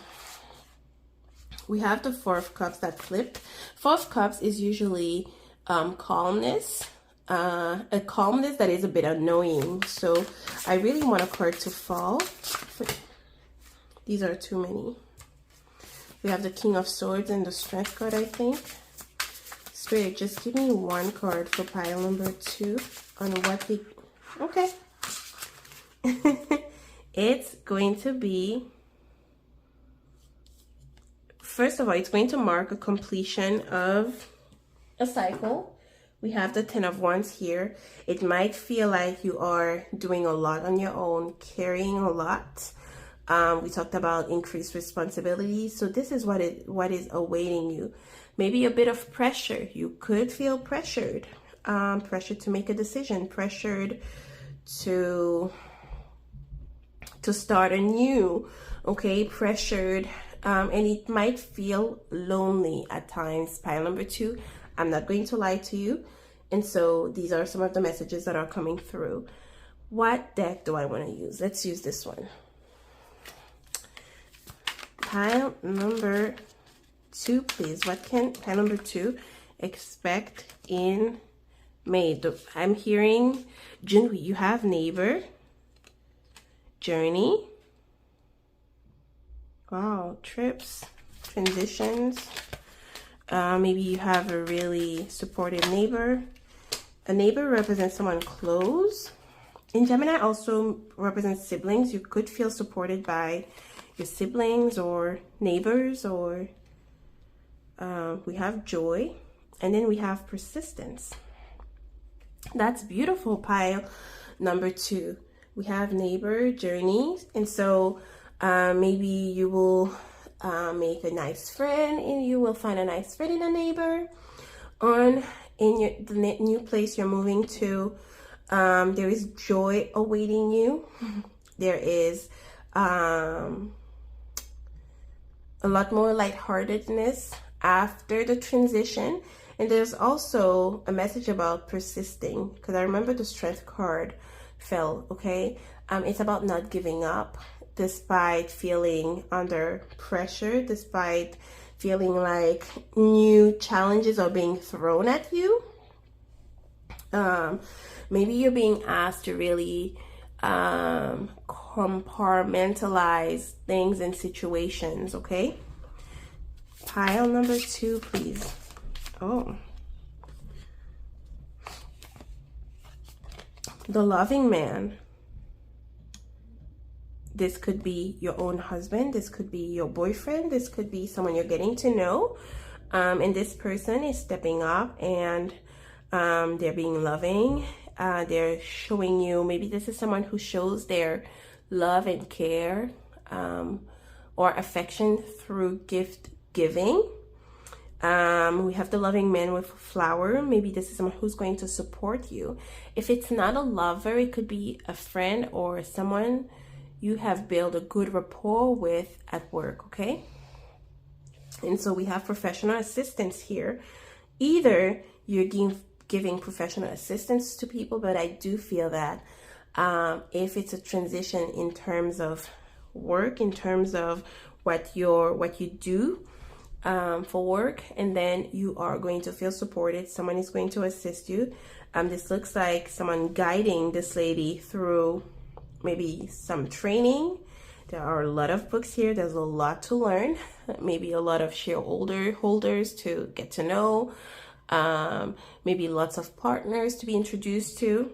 We have the 4 of Cups that flipped. 4 of Cups is usually calmness, a calmness that is a bit annoying. So I really want a card to fall. These are too many. We have the King of Swords and the Strength card, I think. Spirit, just give me one card for pile number 2 on what they... Okay. It's going to be... First of all, it's going to mark a completion of a cycle. We have the 10 of Wands here. It might feel like you are doing a lot on your own, carrying a lot. We talked about increased responsibilities. So this is what is awaiting you. Maybe a bit of pressure. You could feel pressured. Pressured to make a decision. Pressured to start anew. Okay, pressured. And it might feel lonely at times. Pile number 2, I'm not going to lie to you. And so these are some of the messages that are coming through. What deck do I want to use? Let's use this one. Pile number 2, please. What can pile number 2 expect in May? I'm hearing June. You have neighbor, journey. Wow, trips, transitions. Maybe you have a really supportive neighbor. A neighbor represents someone close. In Gemini also represents siblings. You could feel supported by your siblings or neighbors, or we have joy, and then we have persistence. That's beautiful, pile number 2. We have neighbor, journey, and so maybe you will make a nice friend, and you will find a nice friend in a neighbor. In the new place you're moving to, there is joy awaiting you. There is a lot more lightheartedness after the transition. And there's also a message about persisting, because I remember the Strength card fell, okay? It's about not giving up despite feeling under pressure, despite feeling like new challenges are being thrown at you. Maybe you're being asked to really compartmentalize things and situations, okay? Pile number 2, please. Oh. The loving man. This could be your own husband. This could be your boyfriend. This could be someone you're getting to know. And this person is stepping up, and they're being loving. They're showing you, maybe this is someone who shows their love and care or affection through gift giving. We have the loving man with flower. Maybe this is someone who's going to support you. If it's not a lover, it could be a friend or someone you have built a good rapport with at work, okay? And so we have professional assistance here. Either you're giving professional assistance to people, but I do feel that if it's a transition in terms of work, in terms of what you do for work, and then you are going to feel supported. Someone is going to assist you. This looks like someone guiding this lady through maybe some training. There are a lot of books here. There's a lot to learn. Maybe a lot of shareholders to get to know. Maybe lots of partners to be introduced to.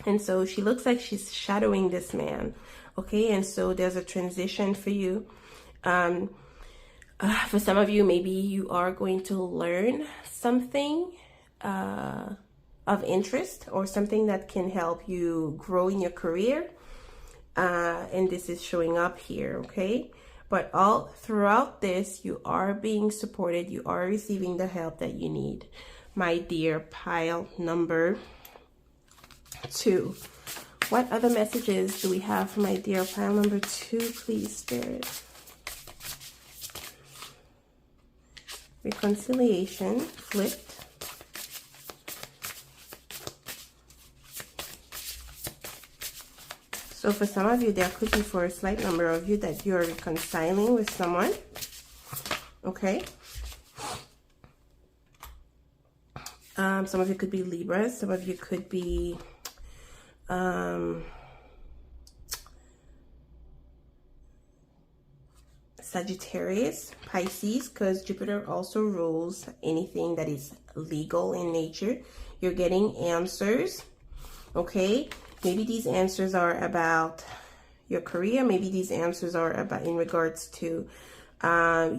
And so she looks like she's shadowing this man. Okay, and so there's a transition for you. For some of you, maybe you are going to learn something of interest, or something that can help you grow in your career. And this is showing up here, okay? But all throughout this, you are being supported. You are receiving the help that you need. My dear pile number 2. What other messages do we have for my dear pile number 2, please, Spirit? Reconciliation, flipped. So for some of you, there could be, for a slight number of you, that you are reconciling with someone. Okay. Some of you could be Libra. Some of you could be Sagittarius, Pisces, because Jupiter also rules anything that is legal in nature. You're getting answers. Okay. Maybe these answers are about your career. Maybe these answers are about in regards to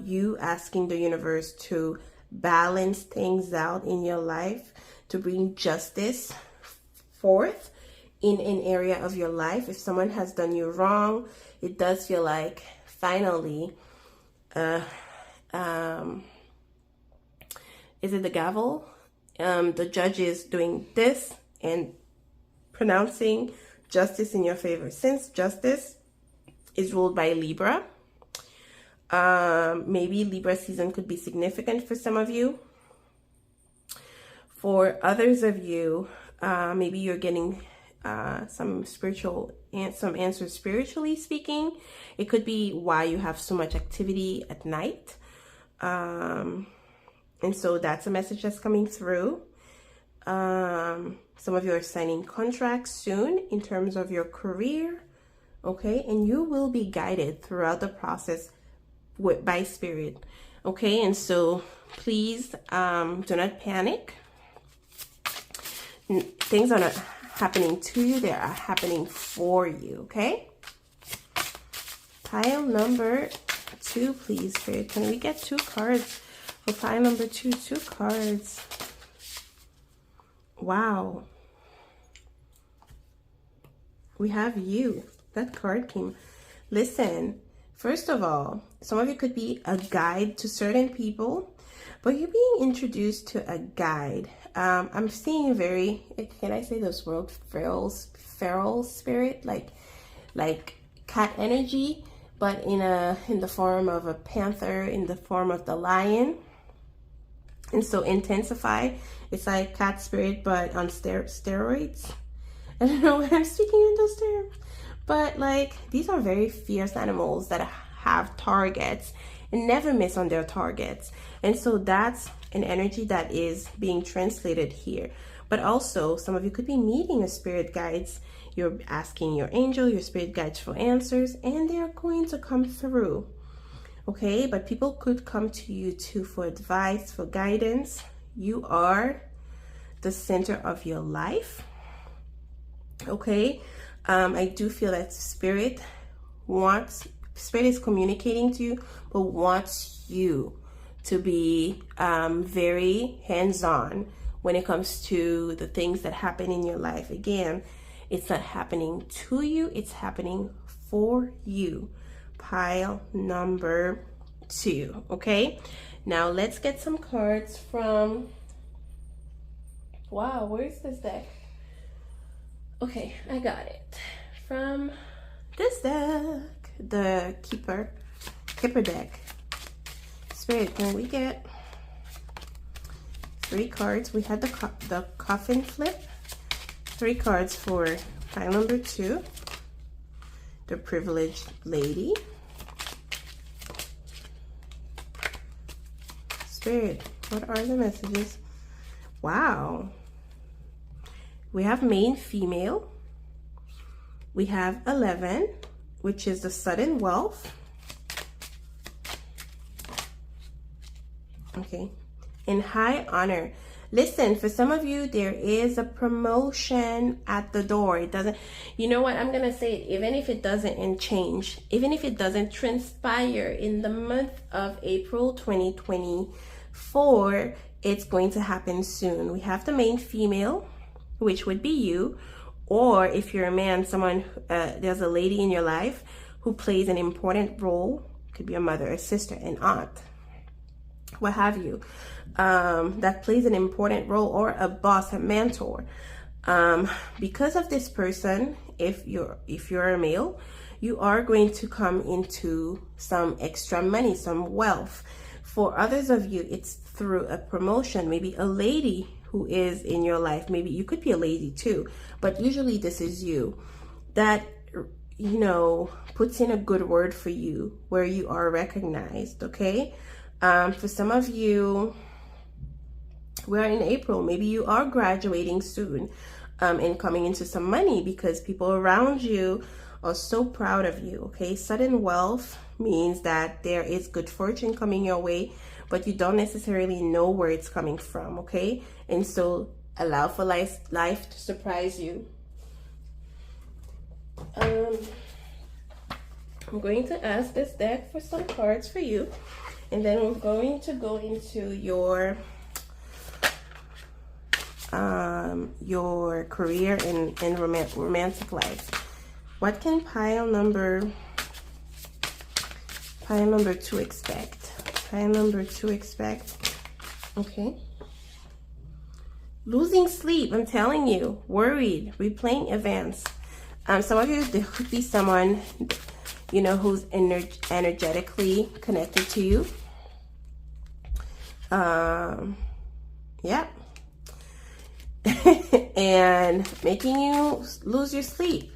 you asking the universe to balance things out in your life, to bring justice forth in an area of your life. If someone has done you wrong, it does feel like finally, is it the gavel? The judge is doing this and pronouncing justice in your favor. Since justice is ruled by Libra, maybe Libra season could be significant for some of you. For others of you, maybe you're getting some answers spiritually speaking. It could be why you have so much activity at night. And so that's a message that's coming through. Some of you are signing contracts soon in terms of your career. Okay, and you will be guided throughout the process by spirit. Okay, and so please do not panic. Things are not happening to you, they are happening for you. Okay, pile number 2, please, Spirit. Can we get 2 cards for pile number 2? 2 cards. Wow, we have you. That card came. Listen, first of all, some of you could be a guide to certain people, but you're being introduced to a guide. I'm seeing very, can I say those words, feral spirit, like cat energy, but in the form of a panther, in the form of the lion. And so intensify. It's like cat spirit, but on steroids. I don't know why I'm speaking in those terms. But like, these are very fierce animals that have targets and never miss on their targets. And so that's an energy that is being translated here. But also, some of you could be meeting your spirit guides. You're asking your angel, your spirit guides for answers, and they are going to come through. Okay, but people could come to you too for advice, for guidance. You are the center of your life. Okay, I do feel that spirit is communicating to you, but wants you to be very hands-on when it comes to the things that happen in your life. Again, it's not happening to you, it's happening for you. Pile number 2. Okay, now let's get some cards from, wow, where's this deck? Okay, I got it from this deck, the Keeper deck. Spirit, can we get 3 cards? We had the coffin flip. 3 cards for pile number 2, the privileged lady. Spirit, what are the messages? Wow. We have main female. We have 11, which is the sudden wealth. Okay. In high honor. Listen, for some of you, there is a promotion at the door. It doesn't, you know what, I'm going to say it, even if it doesn't change, even if it doesn't transpire in the month of April 2024, it's going to happen soon. We have the main female, which would be you, or if you're a man, someone, there's a lady in your life who plays an important role. Could be a mother, a sister, an aunt, what have you, that plays an important role, or a boss, a mentor. Because of this person, if you're a male, you are going to come into some extra money, some wealth. For others of you, it's through a promotion, maybe a lady who is in your life. Maybe you could be a lady too, but usually this is you that, you know, puts in a good word for you where you are recognized. Okay, for some of you, we're in April, maybe you are graduating soon and coming into some money because people around you are so proud of you. Okay, sudden wealth means that there is good fortune coming your way, but you don't necessarily know where it's coming from. Okay, and so allow for life to surprise you. I'm going to ask this deck for some cards for you, and then we're going to go into your career and romantic life. What can pile number 2 expect? Pile number 2 expect. Okay. Losing sleep, I'm telling you. Worried, replaying events. Some of you, there could be someone, you know, who's energetically connected to you. Yeah. and making you lose your sleep.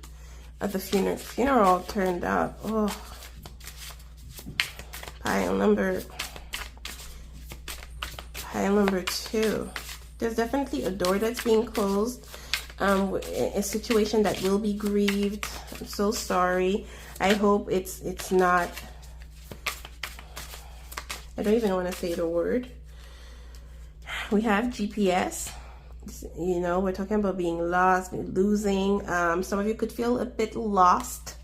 At the funeral turned up. Oh, pile number 2. There's definitely a door that's being closed, a situation that will be grieved. I'm so sorry. I hope it's not, I don't even want to say the word. We have GPS. You know, we're talking about being lost, losing. Some of you could feel a bit lost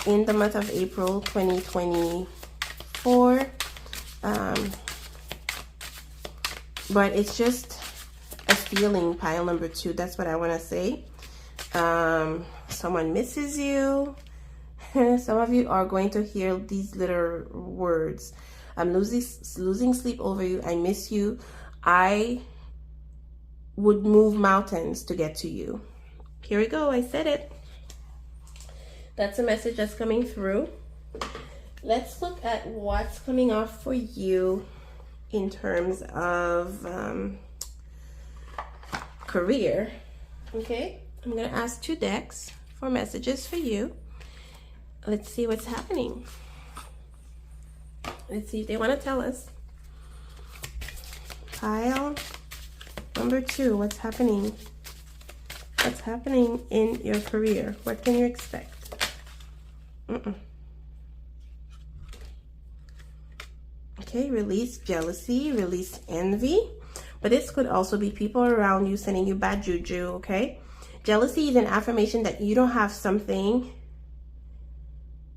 in the month of April 2024. But it's just a feeling, pile number 2. That's what I want to say. Someone misses you. Some of you are going to hear these little words. I'm losing sleep over you. I miss you. I would move mountains to get to you. Here we go. I said it. That's a message that's coming through. Let's look at what's coming off for you in terms of career. Okay, I'm gonna ask 2 decks for messages for you. Let's see what's happening. Let's see if they want to tell us. Pile number 2, what's happening? What's happening in your career? What can you expect? Okay, release jealousy, release envy. But this could also be people around you sending you bad juju, okay? Jealousy is an affirmation that you don't have something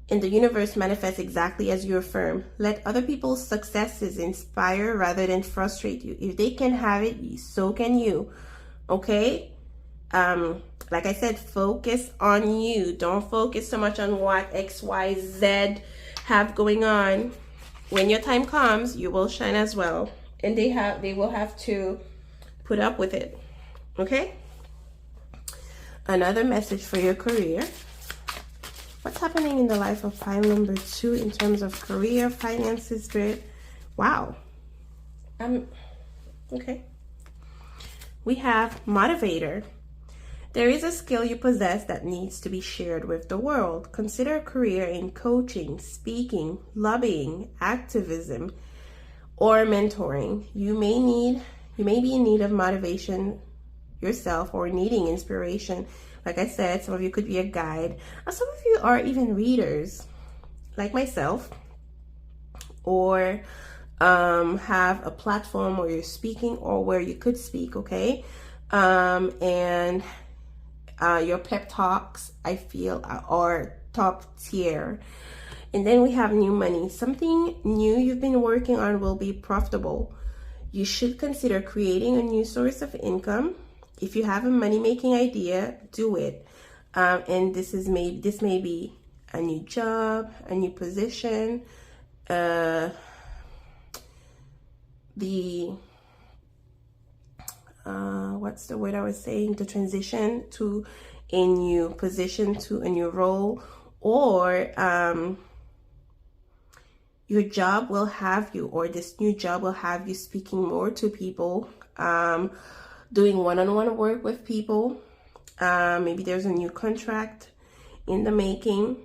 and the universe manifests exactly as you affirm. Let other people's successes inspire rather than frustrate you. If they can have it, so can you, okay? Like I said, focus on you. Don't focus so much on what X, Y, Z have going on. When your time comes, you will shine as well. And they will have to put up with it. Okay? Another message for your career. What's happening in the life of pile number 2 in terms of career, finances, spirit? Wow. Okay. We have motivator. There is a skill you possess that needs to be shared with the world. Consider a career in coaching, speaking, lobbying, activism, or mentoring. You may be in need of motivation yourself or needing inspiration. Like I said, some of you could be a guide. Some of you are even readers, like myself, or have a platform where you're speaking or where you could speak, okay? And your pep talks, I feel, are top tier. And then we have new money. Something new you've been working on will be profitable. You should consider creating a new source of income. If you have a money-making idea, do it. And this may be a new job, a new position, what's the word I was saying? The transition to a new position, to a new role, or your job will have you, or this new job will have you speaking more to people, doing one-on-one work with people. Maybe there's a new contract in the making.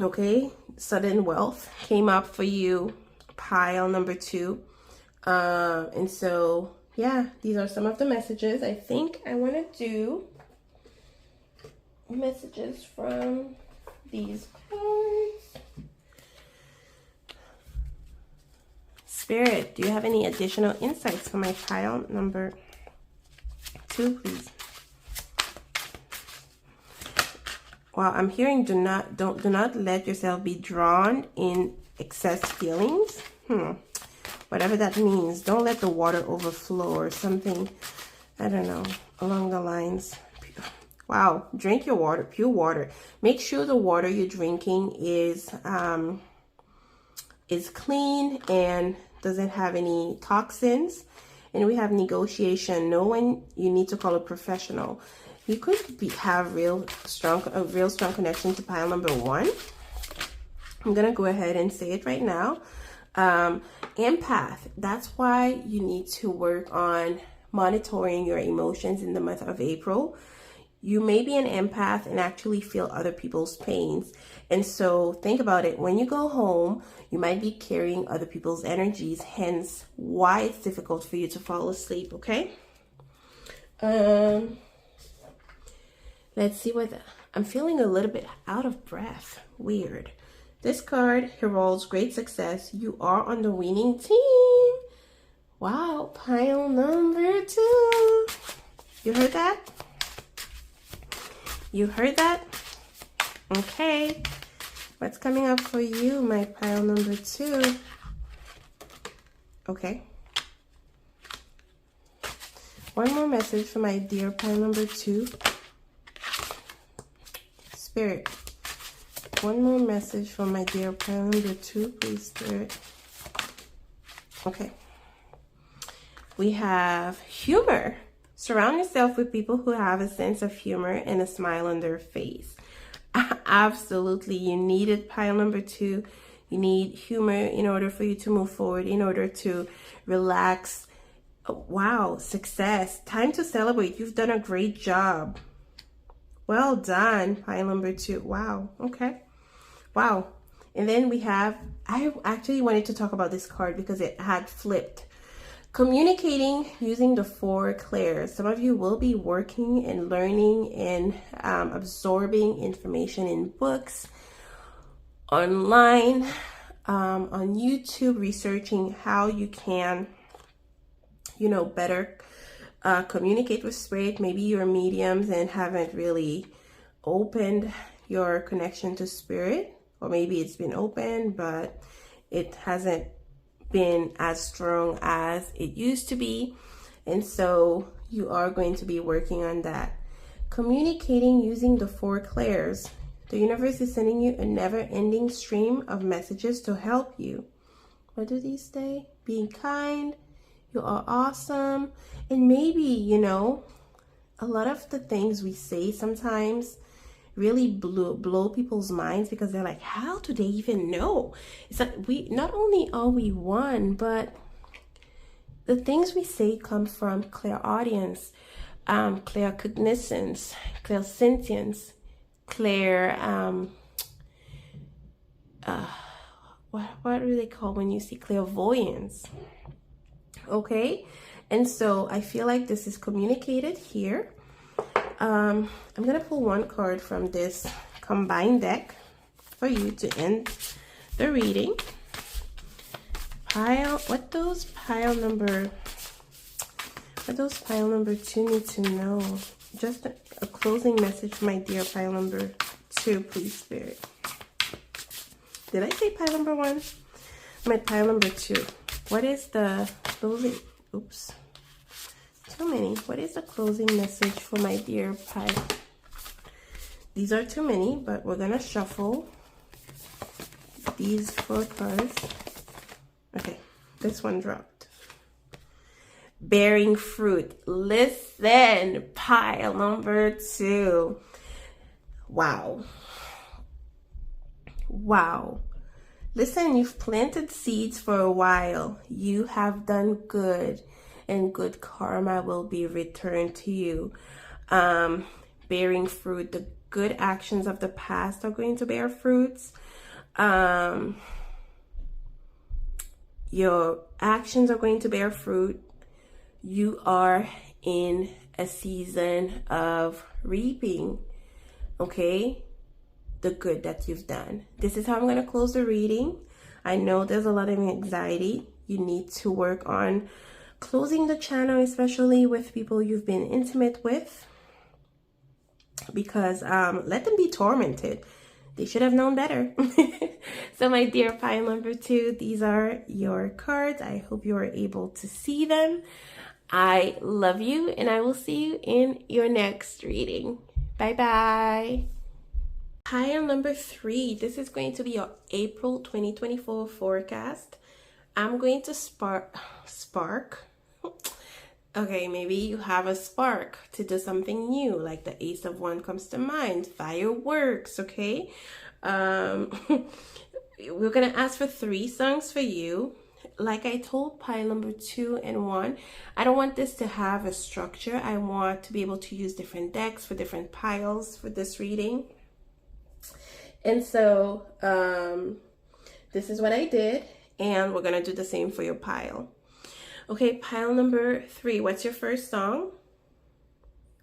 Okay, sudden wealth came up for you, pile number 2. And so, yeah, these are some of the messages. I think I want to do messages from these cards. Spirit, do you have any additional insights for my pile number 2, please? Well, I'm hearing do not let yourself be drawn in excess feelings. Whatever that means. Don't let the water overflow or something. I don't know, along the lines. Wow, drink your water, pure water. Make sure the water you're drinking is clean and doesn't have any toxins. And we have negotiation. Know when you need to call a professional. You could have a real strong connection to pile number 1. I'm gonna go ahead and say it right now. Empath. That's why you need to work on monitoring your emotions in the month of April. You may be an empath and actually feel other people's pains. And so think about it. When you go home, you might be carrying other people's energies, hence why it's difficult for you to fall asleep, okay? Let's see what I'm feeling a little bit out of breath. Weird. This card heralds great success. You are on the winning team. Wow, pile number 2. You heard that? You heard that? Okay. What's coming up for you, my pile number 2? Okay. One more message for my dear pile number 2. Spirit. One more message for my dear pile number 2, please, Spirit. Okay. We have humor. Surround yourself with people who have a sense of humor and a smile on their face. Absolutely, you need it, pile number 2. You need humor in order for you to move forward, in order to relax. Wow, success. Time to celebrate. You've done a great job. Well done, pile number 2. Wow, okay. Wow. And then we have, I actually wanted to talk about this card because it had flipped. Communicating using the 4 clairs. Some of you will be working and learning and absorbing information in books, online, on YouTube, researching how you can, better communicate with spirit. Maybe you're mediums and haven't really opened your connection to spirit, or maybe it's been open, but it hasn't been as strong as it used to be, and so you are going to be working on that. Communicating using the 4 clairs. The universe is sending you a never-ending stream of messages to help you. What do these say? Being kind, you are awesome, and maybe a lot of the things we say sometimes really blow people's minds, because they're like, how do they even know? It's like, we not only are we one, but the things we say come from clairaudience, claircognizance, clairsentience, what do they call when you see clairvoyance? Okay, and so I feel like this is communicated here. I'm gonna pull one card from this combined deck for you to end the reading. What those pile number 2 need to know. Just a closing message for my dear pile number 2, please, Spirit. Did I say pile number 1? My pile number 2. What is the closing? Oops. Too many. What is the closing message for my dear pile? These are too many, but we're gonna shuffle these 4 cards. Okay, this one dropped. Bearing fruit. Listen, pile number 2. Wow. Wow. Listen, you've planted seeds for a while. You have done good, and good karma will be returned to you. Bearing fruit. The good actions of the past are going to bear fruits. Your actions are going to bear fruit. You are in a season of reaping, okay? The good that you've done. This is how I'm going to close the reading. I know there's a lot of anxiety. You need to work on closing the channel, especially with people you've been intimate with, because let them be tormented. They should have known better. So my dear pile number 2, these are your cards. I hope you are able to see them. I love you, and I will see you in your next reading. Bye-bye. Pile number 3. This is going to be your April 2024 forecast. I'm going to spark. Okay, maybe you have a spark to do something new, like the Ace of Wands comes to mind. Fireworks, okay? We're gonna ask for 3 songs for you. like I told pile number 2 and 1, I don't want this to have a structure. I want to be able to use different decks for different piles for this reading. And so this is what I did, and we're gonna do the same for your pile. Okay, pile number 3, what's your first song?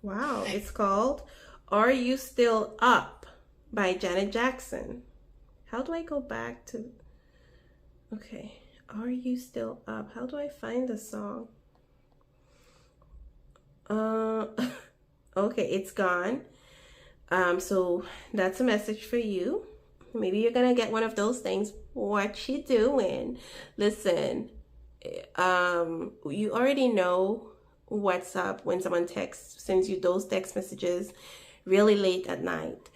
Wow, it's called Are You Still Up by Janet Jackson. How do I go back to, okay, Are You Still Up? How do I find the song? Okay, it's gone. So that's a message for you. Maybe you're gonna get one of those things. What you doing? Listen, you already know what's up when someone sends you those text messages really late at night.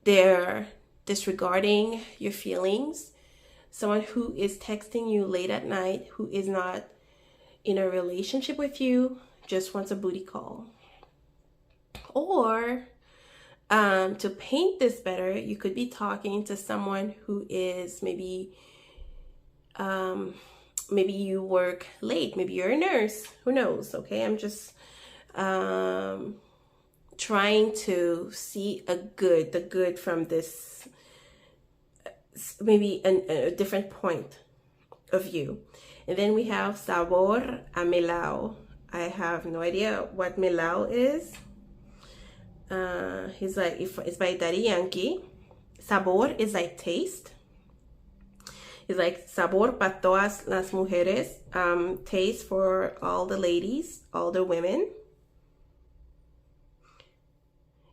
They're disregarding your feelings. Someone who is texting you late at night, who is not in a relationship with you, just wants a booty call. Or to paint this better, you could be talking to someone who is maybe you work late, maybe you're a nurse, who knows? Okay, I'm just trying to see the good from this, maybe a different point of view. And then we have Sabor a Melao. I have no idea what Melao is. He's like, it's by Daddy Yankee. Sabor is like taste. It's like sabor para todas las mujeres. Taste for all the ladies, all the women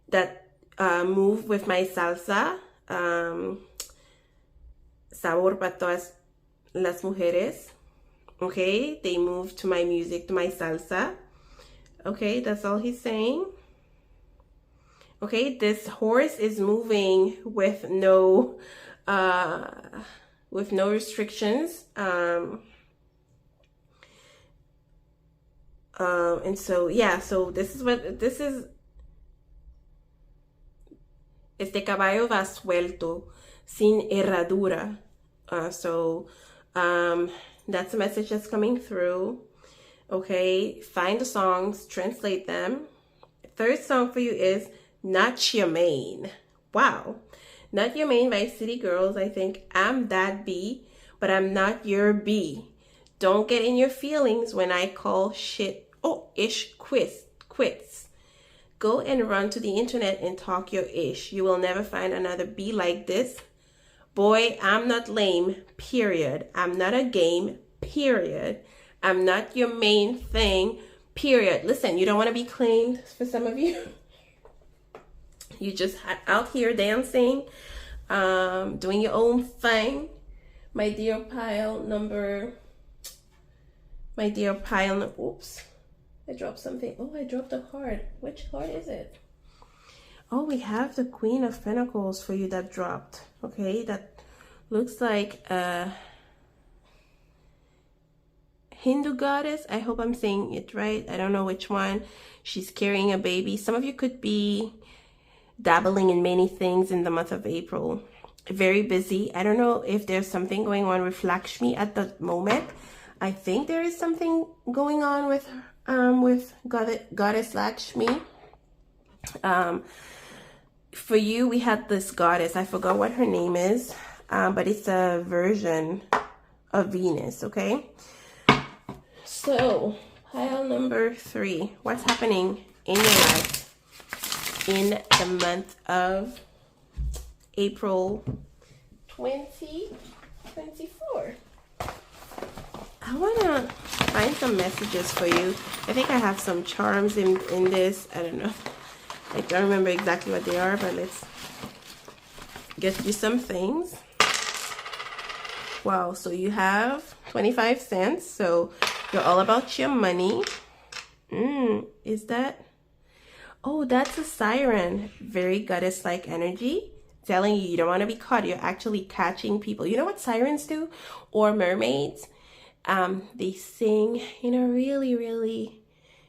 that move with my salsa. Sabor para todas las mujeres. Okay, they move to my music, to my salsa. Okay, that's all he's saying. Okay, this horse is moving with no restrictions. And so yeah, so this is what this is. Este caballo va suelto, sin herradura. That's a message that's coming through. Okay, find the songs, translate them. Third song for you is Not Your Main. Wow. Not Your Main by City Girls. I think I'm that B, but I'm not your B. Don't get in your feelings when I call shit quits. Go and run to the internet and talk your ish. You will never find another B like this. Boy, I'm not lame, period. I'm not a game, period. I'm not your main thing, period. Listen, you don't want to be claimed for some of you. You just out here dancing, doing your own thing. My dear pile number, oops, I dropped something. Oh, I dropped a card. Which card is it? Oh, we have the Queen of Pentacles for you that dropped. Okay, that looks like a Hindu goddess. I hope I'm saying it right. I don't know which one. She's carrying a baby. Some of you could be dabbling in many things in the month of April. Very busy. I don't know if there's something going on with Lakshmi at the moment. I think there is something going on with goddess Lakshmi. For you, we had this goddess. I forgot what her name is, but it's a version of Venus. Okay. So pile number 3. What's happening in your life in the month of April 2024? I want to find some messages for you. I think I have some charms in this. I don't know. I don't remember exactly what they are, but let's get you some things. Wow, so you have 25 cents. So you're all about your money. Is that? Oh, that's a siren. Very goddess-like energy. Telling you don't want to be caught. You're actually catching people. You know what sirens do? Or mermaids? They sing in a really, really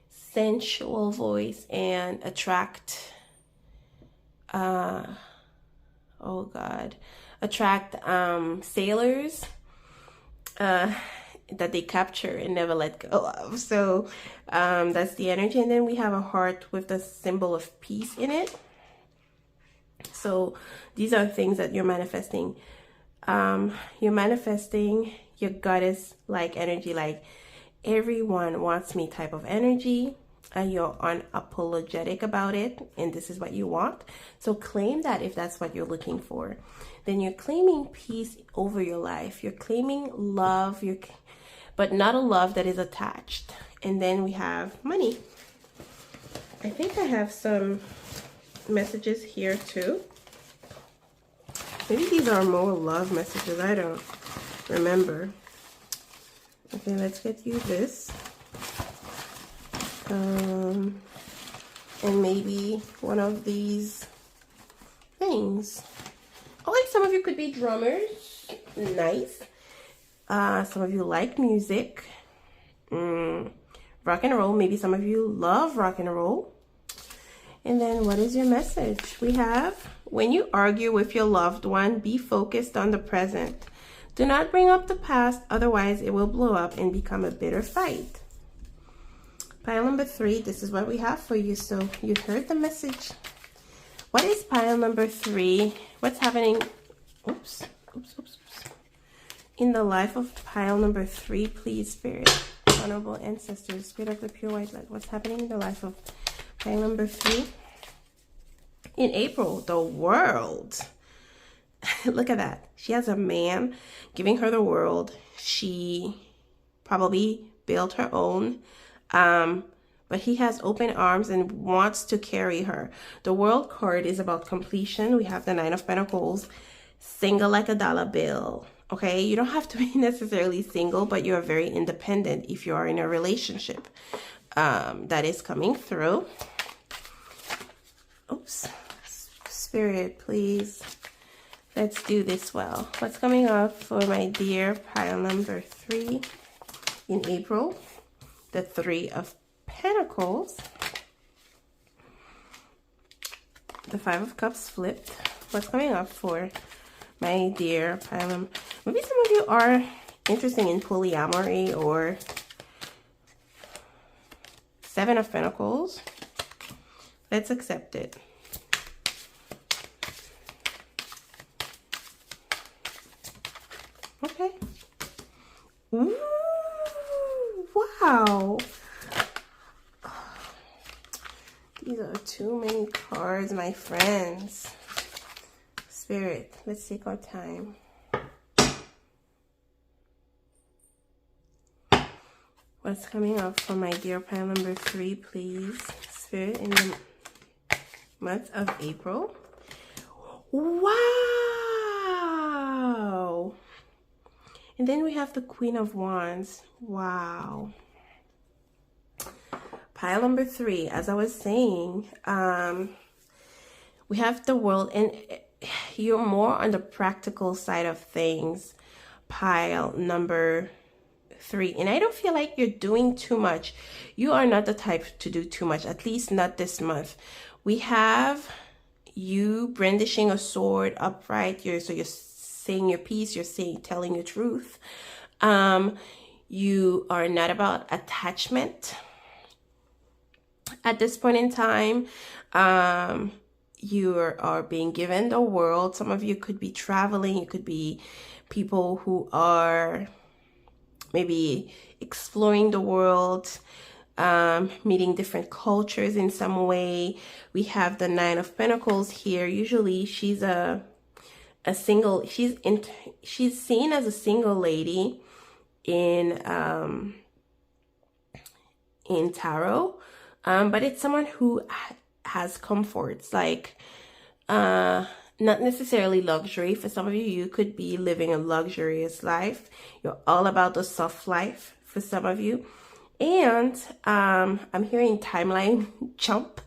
sensual voice and attract sailors. that they capture and never let go of. So that's the energy. And then we have a heart with the symbol of peace in it. So these are things that you're manifesting. You're manifesting your goddess-like energy, like everyone wants me type of energy, and you're unapologetic about it, and this is what you want. So claim that if that's what you're looking for. Then you're claiming peace over your life. You're claiming love, but not a love that is attached. And then we have money. I think I have some messages here too. Maybe these are more love messages. I don't remember. Okay, let's get you this. And maybe one of these things. Oh, like some of you could be drummers. Nice. Some of you like music. Rock and roll. Maybe some of you love rock and roll. And then what is your message? We have, when you argue with your loved one, be focused on the present. Do not bring up the past, otherwise it will blow up and become a bitter fight. Pile number 3, this is what we have for you. So you heard the message. What is pile number 3? What's happening? Oops. In the life of pile number 3, please, Spirit, honorable ancestors, Spirit of the pure white light. What's happening in the life of pile number 3? In April, the world. Look at that. She has a man giving her the world. She probably built her own. But he has open arms and wants to carry her. The world card is about completion. We have the 9 of Pentacles. Single like a dollar bill. Okay, you don't have to be necessarily single, but you're very independent if you are in a relationship. That is coming through. Oops. Spirit, please. Let's do this well. What's coming up for my dear pile number 3 in April? The 3 of Pentacles. The 5 of Cups flipped. What's coming up for my dear pile number? Maybe some of you are interested in polyamory or 7 of Pentacles. Let's accept it. Okay. Ooh, wow. These are too many cards, my friends. Spirit, let's take our time. What's coming up for my dear pile number 3, please? Spirit, in the month of April. Wow. And then we have the Queen of Wands. Wow. Pile number 3, as I was saying, we have the world, and you're more on the practical side of things. Pile number 3. And I don't feel like you're doing too much. You are not the type to do too much, at least not this month. We have you brandishing a sword upright. So you're saying your piece, you're telling your truth. You are not about attachment at this point in time. You are being given the world. Some of you could be traveling. You could be people who are maybe exploring the world, meeting different cultures in some way. We have the 9 of Pentacles here. Usually she's a single, she's seen as a single lady in tarot, but it's someone who has comforts, like not necessarily luxury. For some of you, you could be living a luxurious life. You're all about the soft life for some of you. And I'm hearing timeline jump.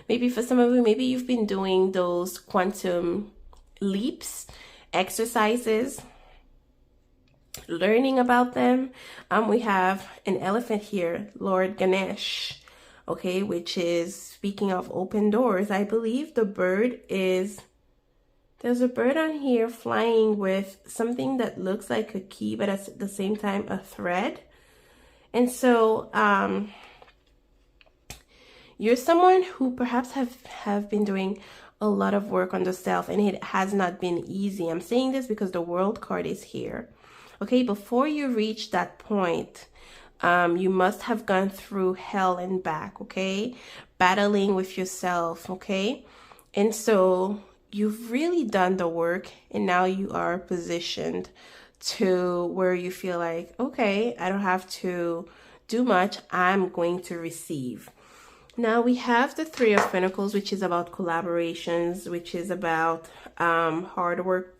Maybe for some of you, maybe you've been doing those quantum leaps exercises, learning about them. We have an elephant here, Lord Ganesh, okay, which is, speaking of open doors, I believe the bird is There's a bird on here flying with something that looks like a key, but at the same time a thread. And so you're someone who perhaps have been doing a lot of work on the self, and it has not been easy. I'm saying this because the World card is here. Okay, before you reach that point, you must have gone through hell and back, okay? Battling with yourself, okay? And so you've really done the work, and now you are positioned to where you feel like, okay, I don't have to do much. I'm going to receive. Now we have the Three of Pentacles, which is about collaborations, which is about hard work,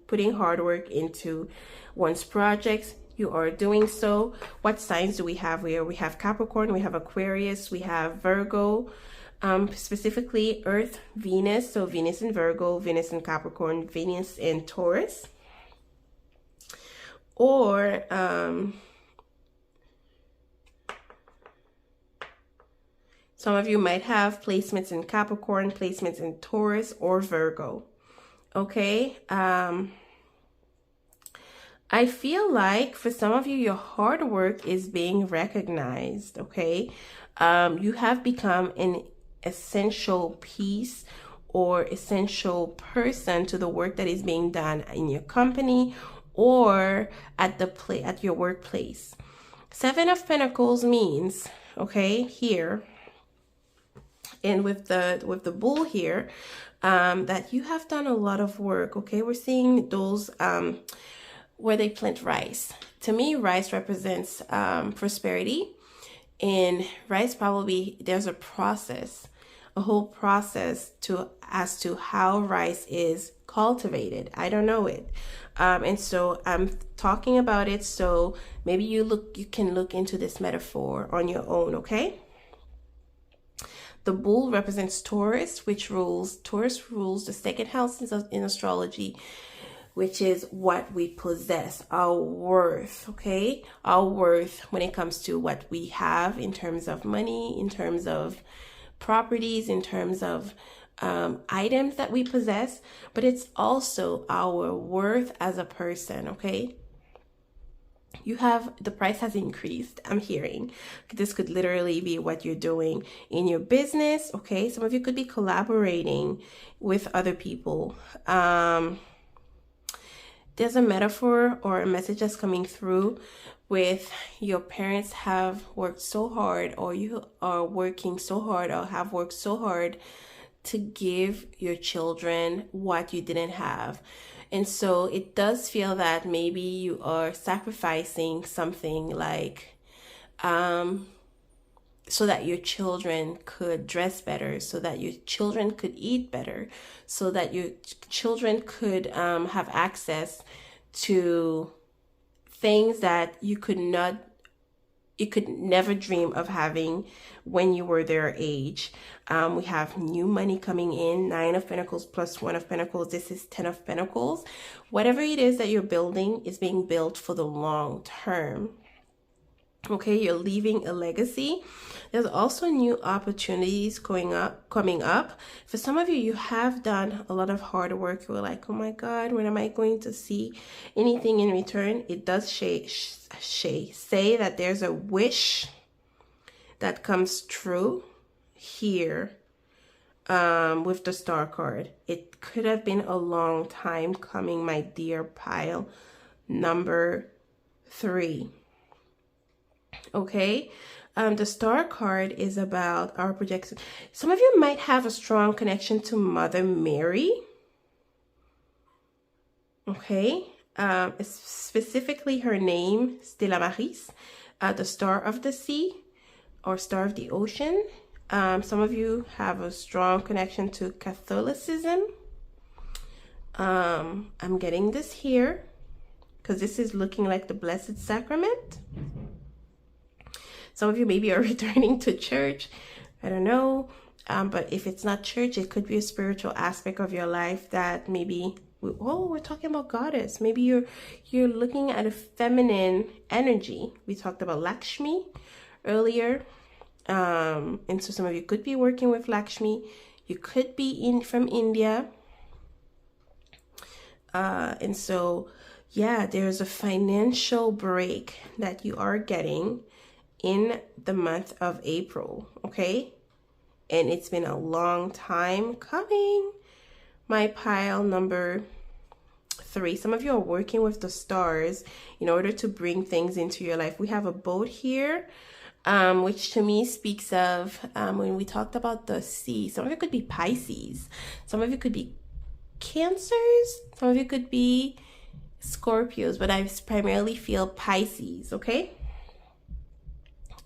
putting hard work into one's projects. You are doing so. What signs do we have here? We have Capricorn, we have Aquarius, we have Virgo, specifically Earth, Venus. So Venus in Virgo, Venus in Capricorn, Venus in Taurus. Or some of you might have placements in Capricorn, placements in Taurus or Virgo. Okay. I feel like for some of you, your hard work is being recognized. Okay. You have become an essential piece or essential person to the work that is being done in your company or at your workplace. Seven of Pentacles means, okay, here, and with the bull here, that you have done a lot of work. Okay, we're seeing those where they plant rice. To me, rice represents prosperity, and rice probably, there's a process, a whole process as to how rice is cultivated. I don't know it, and so I'm talking about it. So maybe you can look into this metaphor on your own. Okay. The bull represents Taurus, Taurus rules the second house in astrology, which is what we possess, our worth, okay? Our worth when it comes to what we have in terms of money, in terms of properties, in terms of items that we possess, but it's also our worth as a person, okay? The price has increased. I'm hearing this could literally be what you're doing in your business. Okay. Some of you could be collaborating with other people. There's a metaphor or a message that's coming through with your parents have worked so hard, or you are working so hard, or have worked so hard to give your children what you didn't have. And so it does feel that maybe you are sacrificing something like so that your children could dress better, so that your children could eat better, so that your children could have access to things that you could never dream of having when you were their age. We have new money coming in, 9 of Pentacles plus 1 of Pentacles. This is 10 of Pentacles. Whatever it is that you're building is being built for the long term. Okay, you're leaving a legacy. There's also new opportunities coming up. For some of you, you have done a lot of hard work. You're like, oh my God, when am I going to see anything in return? It does say that there's a wish that comes true here with the Star card. It could have been a long time coming, my dear pile number 3. Okay, the Star card is about our projection. Some of you might have a strong connection to Mother Mary. Okay, specifically her name, Stella Maris, the Star of the Sea or Star of the Ocean. Some of you have a strong connection to Catholicism. I'm getting this here because this is looking like the Blessed Sacrament. Some of you maybe are returning to church. I don't know. But if it's not church, it could be a spiritual aspect of your life that maybe, we're talking about goddess. Maybe you're looking at a feminine energy. We talked about Lakshmi earlier. And so some of you could be working with Lakshmi. You could be from India. And so, yeah, there's a financial break that you are getting in the month of April, okay? And it's been a long time coming. My pile number 3. Some of you are working with the stars in order to bring things into your life. We have a boat here, which to me speaks of when we talked about the sea. Some of you could be Pisces. Some of you could be Cancers. Some of you could be Scorpios, but I primarily feel Pisces, okay?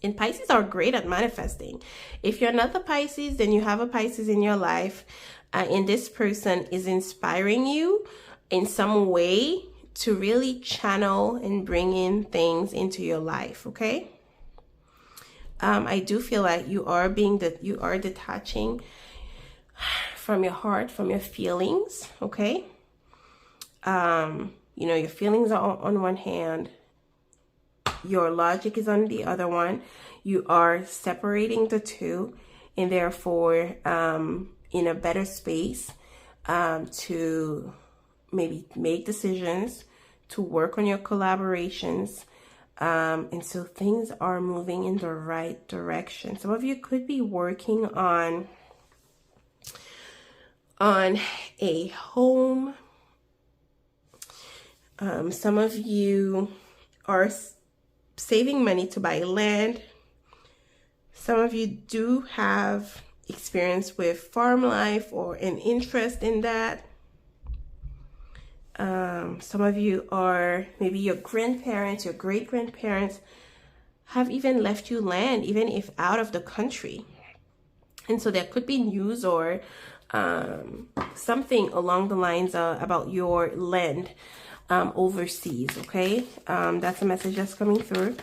And Pisces are great at manifesting. If you're not the Pisces, then you have a Pisces in your life, and this person is inspiring you in some way to really channel and bring in things into your life, okay? I do feel like you are detaching from your heart, from your feelings, okay? You know, your feelings are on one hand, your logic is on the other one. You are separating the two, and therefore in a better space to maybe make decisions, to work on your collaborations. And so things are moving in the right direction. Some of you could be working on a home. Some of you are saving money to buy land. Some of you do have experience with farm life or an interest in that. Some of you are, maybe your grandparents, your great-grandparents have even left you land, even if out of the country. And so there could be news or something along the lines about your land overseas, okay? That's a message that's coming through.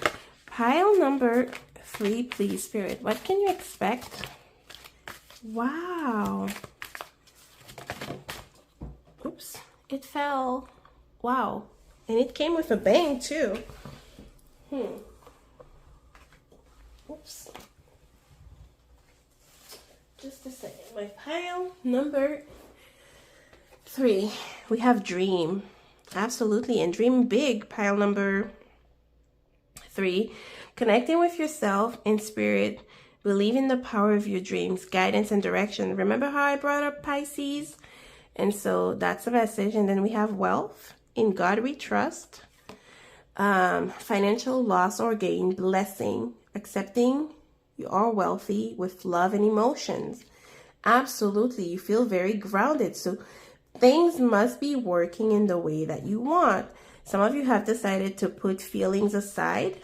Pile number 3, please, Spirit. What can you expect? Wow. Oops, it fell. Wow. And it came with a bang, too. Oops. Just a second. My pile number 3. We have dream. Absolutely. And dream big. Pile number 3. Connecting with yourself and spirit. Believe in the power of your dreams, guidance, and direction. Remember how I brought up Pisces? And so that's a message. And then we have wealth. In God we trust. Financial loss or gain. Blessing. Accepting you are wealthy with love and emotions. Absolutely. You feel very grounded. So things must be working in the way that you want. Some of you have decided to put feelings aside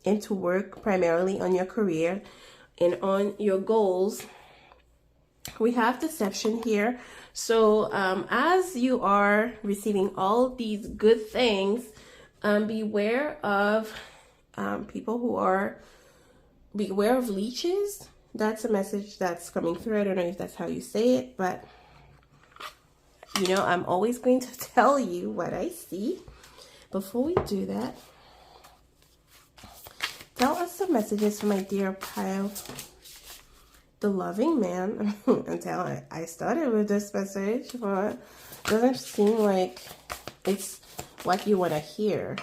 and to work primarily on your career and on your goals. We have deception here. So as you are receiving all these good things, beware of people who are, beware of leeches. That's a message that's coming through. I don't know if that's how you say it, but you know, I'm always going to tell you what I see. Before we do that, tell us some messages for my dear pile. The loving man. Until I started with this message, but it doesn't seem like it's what you want to hear.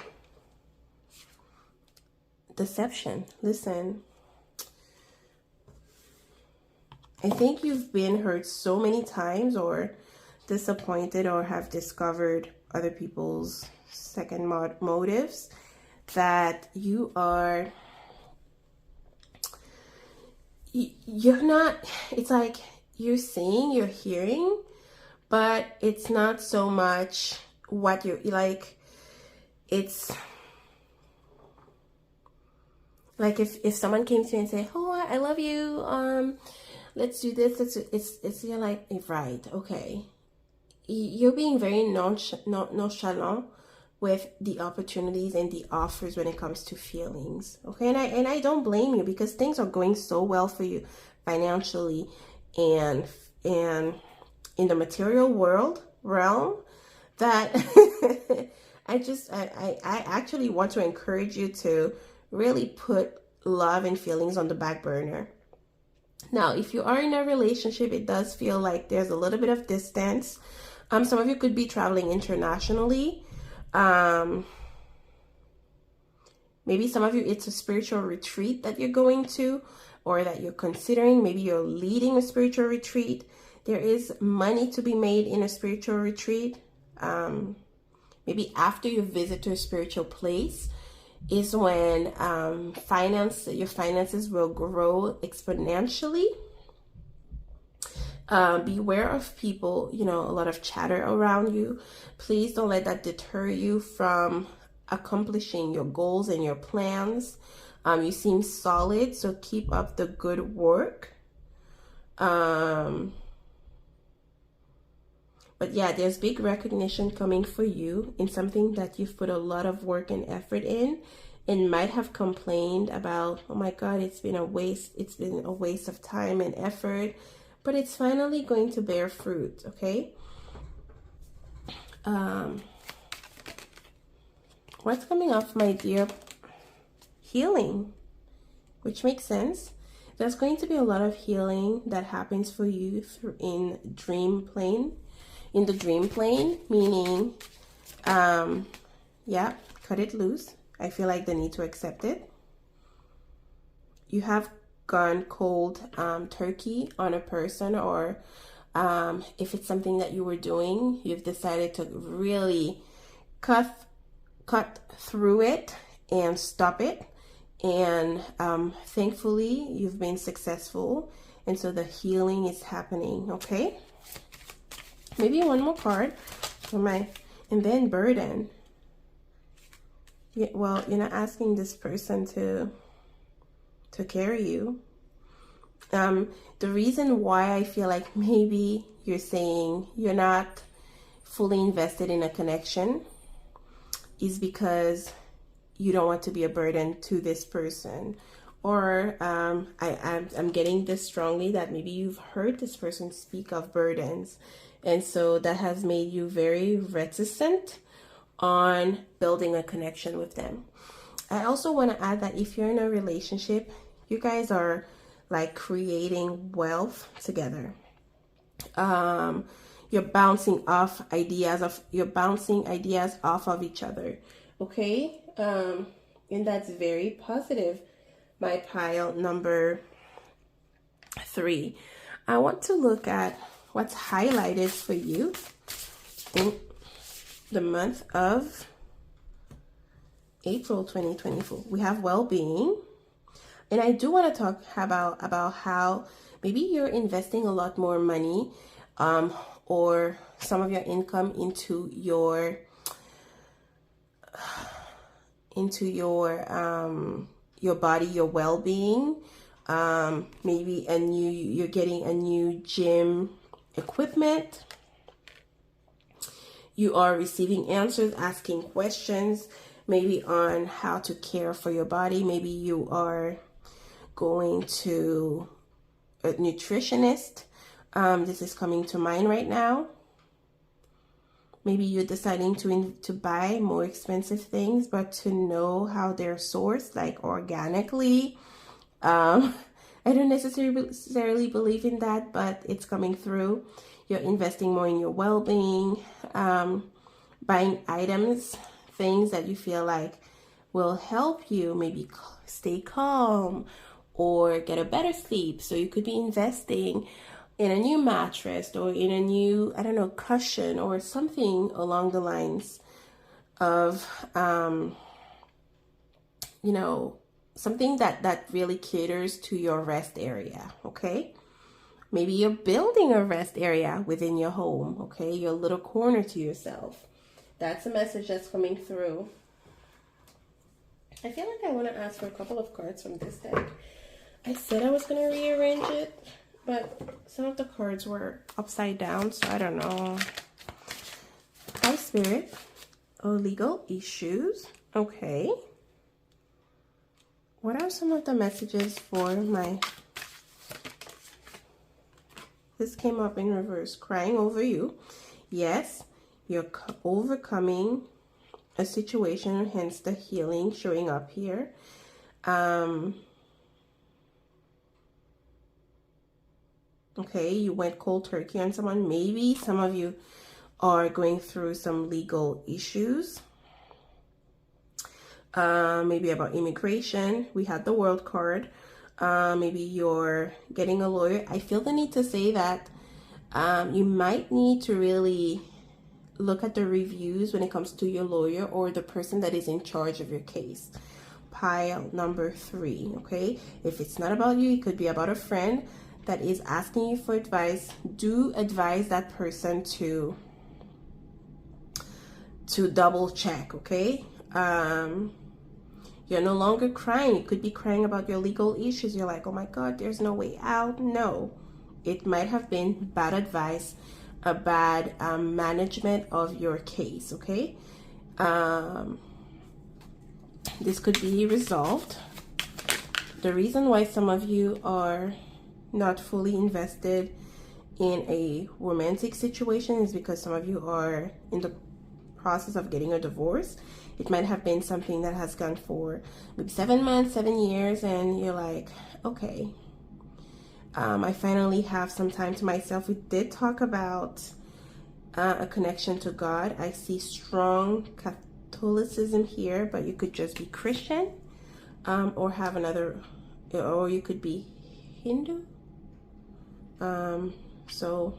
Deception. Listen. I think you've been hurt so many times or disappointed or have discovered other people's second motives that you are, you're not, it's like you're seeing, you're hearing, but it's not so much what you're like. It's like if someone came to you and say, oh, I love you, let's do this, it's you're like, right, okay. You're being very nonchalant with the opportunities and the offers when it comes to feelings, okay? And I don't blame you, because things are going so well for you financially and in the material realm that I actually want to encourage you to really put love and feelings on the back burner. Now, if you are in a relationship, it does feel like there's a little bit of distance. Some of you could be traveling internationally. Maybe some of you, it's a spiritual retreat that you're going to, or that you're considering. Maybe you're leading a spiritual retreat. There is money to be made in a spiritual retreat. Maybe after you visit to a spiritual place is when your finances will grow exponentially. Beware of people, a lot of chatter around you. Please don't let that deter you from accomplishing your goals and your plans. You seem solid, so keep up the good work. But yeah, there's big recognition coming for you in something that you've put a lot of work and effort in, and might have complained about, oh my God, it's been a waste of time and effort, but it's finally going to bear fruit, okay? What's coming off, my dear? Healing, which makes sense. There's going to be a lot of healing that happens for you in the dream plane, meaning, yeah, cut it loose. I feel like the need to accept it. You have gone cold turkey on a person, or if it's something that you were doing, you've decided to really cut through it and stop it. And thankfully, you've been successful. And so the healing is happening, okay? Maybe one more card for and then burden. Yeah, well, you're not asking this person to carry you. The reason why I feel like maybe you're saying you're not fully invested in a connection is because you don't want to be a burden to this person. Or I'm getting this strongly that maybe you've heard this person speak of burdens, and so that has made you very reticent on building a connection with them. I also want to add that if you're in a relationship, you guys are like creating wealth together. You're bouncing ideas off of each other, okay? And that's very positive. My pile number 3. I want to look at what's highlighted for you in the month of April 2024. We have well-being. And I do want to talk about how maybe you're investing a lot more money or some of your income into your body, your well-being. Maybe you're getting a new gym equipment. You are receiving answers, asking questions, maybe on how to care for your body. Maybe you are going to a nutritionist. This is coming to mind right now. Maybe you're deciding to buy more expensive things, but to know how they're sourced, like organically. I don't necessarily believe in that, but it's coming through. You're investing more in your well-being, buying items, things that you feel like will help you maybe stay calm or get a better sleep. So you could be investing in a new mattress or in a new, I don't know, cushion or something along the lines of, something that really caters to your rest area, okay? Maybe you're building a rest area within your home, okay? Your little corner to yourself. That's a message that's coming through. I feel like I want to ask for a couple of cards from this deck. I said I was going to rearrange it, but some of the cards were upside down, so I don't know. High Spirit. Oh, legal issues. Okay. What are some of the messages for this came up in reverse, crying over you. Yes, you're overcoming a situation, hence the healing showing up here. Okay, you went cold turkey on someone. Maybe some of you are going through some legal issues. Maybe about immigration. We had the World card. Maybe you're getting a lawyer. I feel the need to say that you might need to really look at the reviews when it comes to your lawyer or the person that is in charge of your case. Pile number 3, okay? If it's not about you, it could be about a friend that is asking you for advice. Do advise that person to double check, okay? You're no longer crying. You could be crying about your legal issues. You're like, oh my God, there's no way out. No, it might have been bad advice, a bad management of your case, okay? This could be resolved. The reason why some of you are not fully invested in a romantic situation is because some of you are in the process of getting a divorce. It might have been something that has gone for maybe 7 months, 7 years, and you're like, okay, I finally have some time to myself. We did talk about a connection to God. I see strong Catholicism here, but you could just be Christian, or have another, or you could be Hindu. So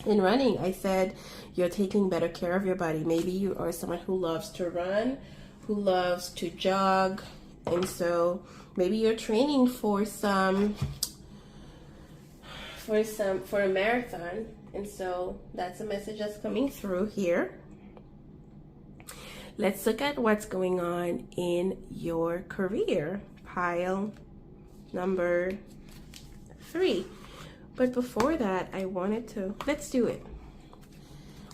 in running, I said you're taking better care of your body. Maybe you are someone who loves to run, who loves to jog, and so maybe you're training for a marathon, and so that's a message that's coming through here. Let's look at what's going on in your career. Pile number 3. But before that, I wanted to, let's do it.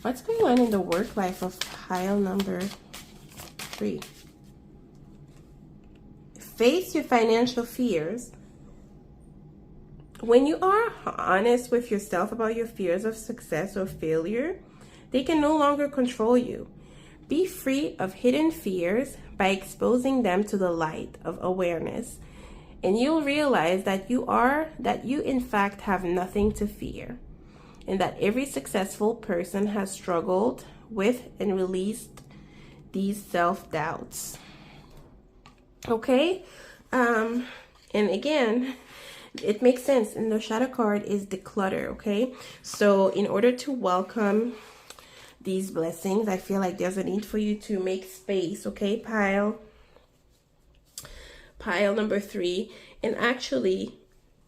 What's going on in the work life of pile number 3? Face your financial fears. When you are honest with yourself about your fears of success or failure, they can no longer control you. Be free of hidden fears by exposing them to the light of awareness. And you'll realize that you in fact have nothing to fear, and that every successful person has struggled with and released these self-doubts. Okay? And again, it makes sense. And the shadow card is declutter, okay? So in order to welcome these blessings, I feel like there's a need for you to make space, okay? Pile number 3. And actually,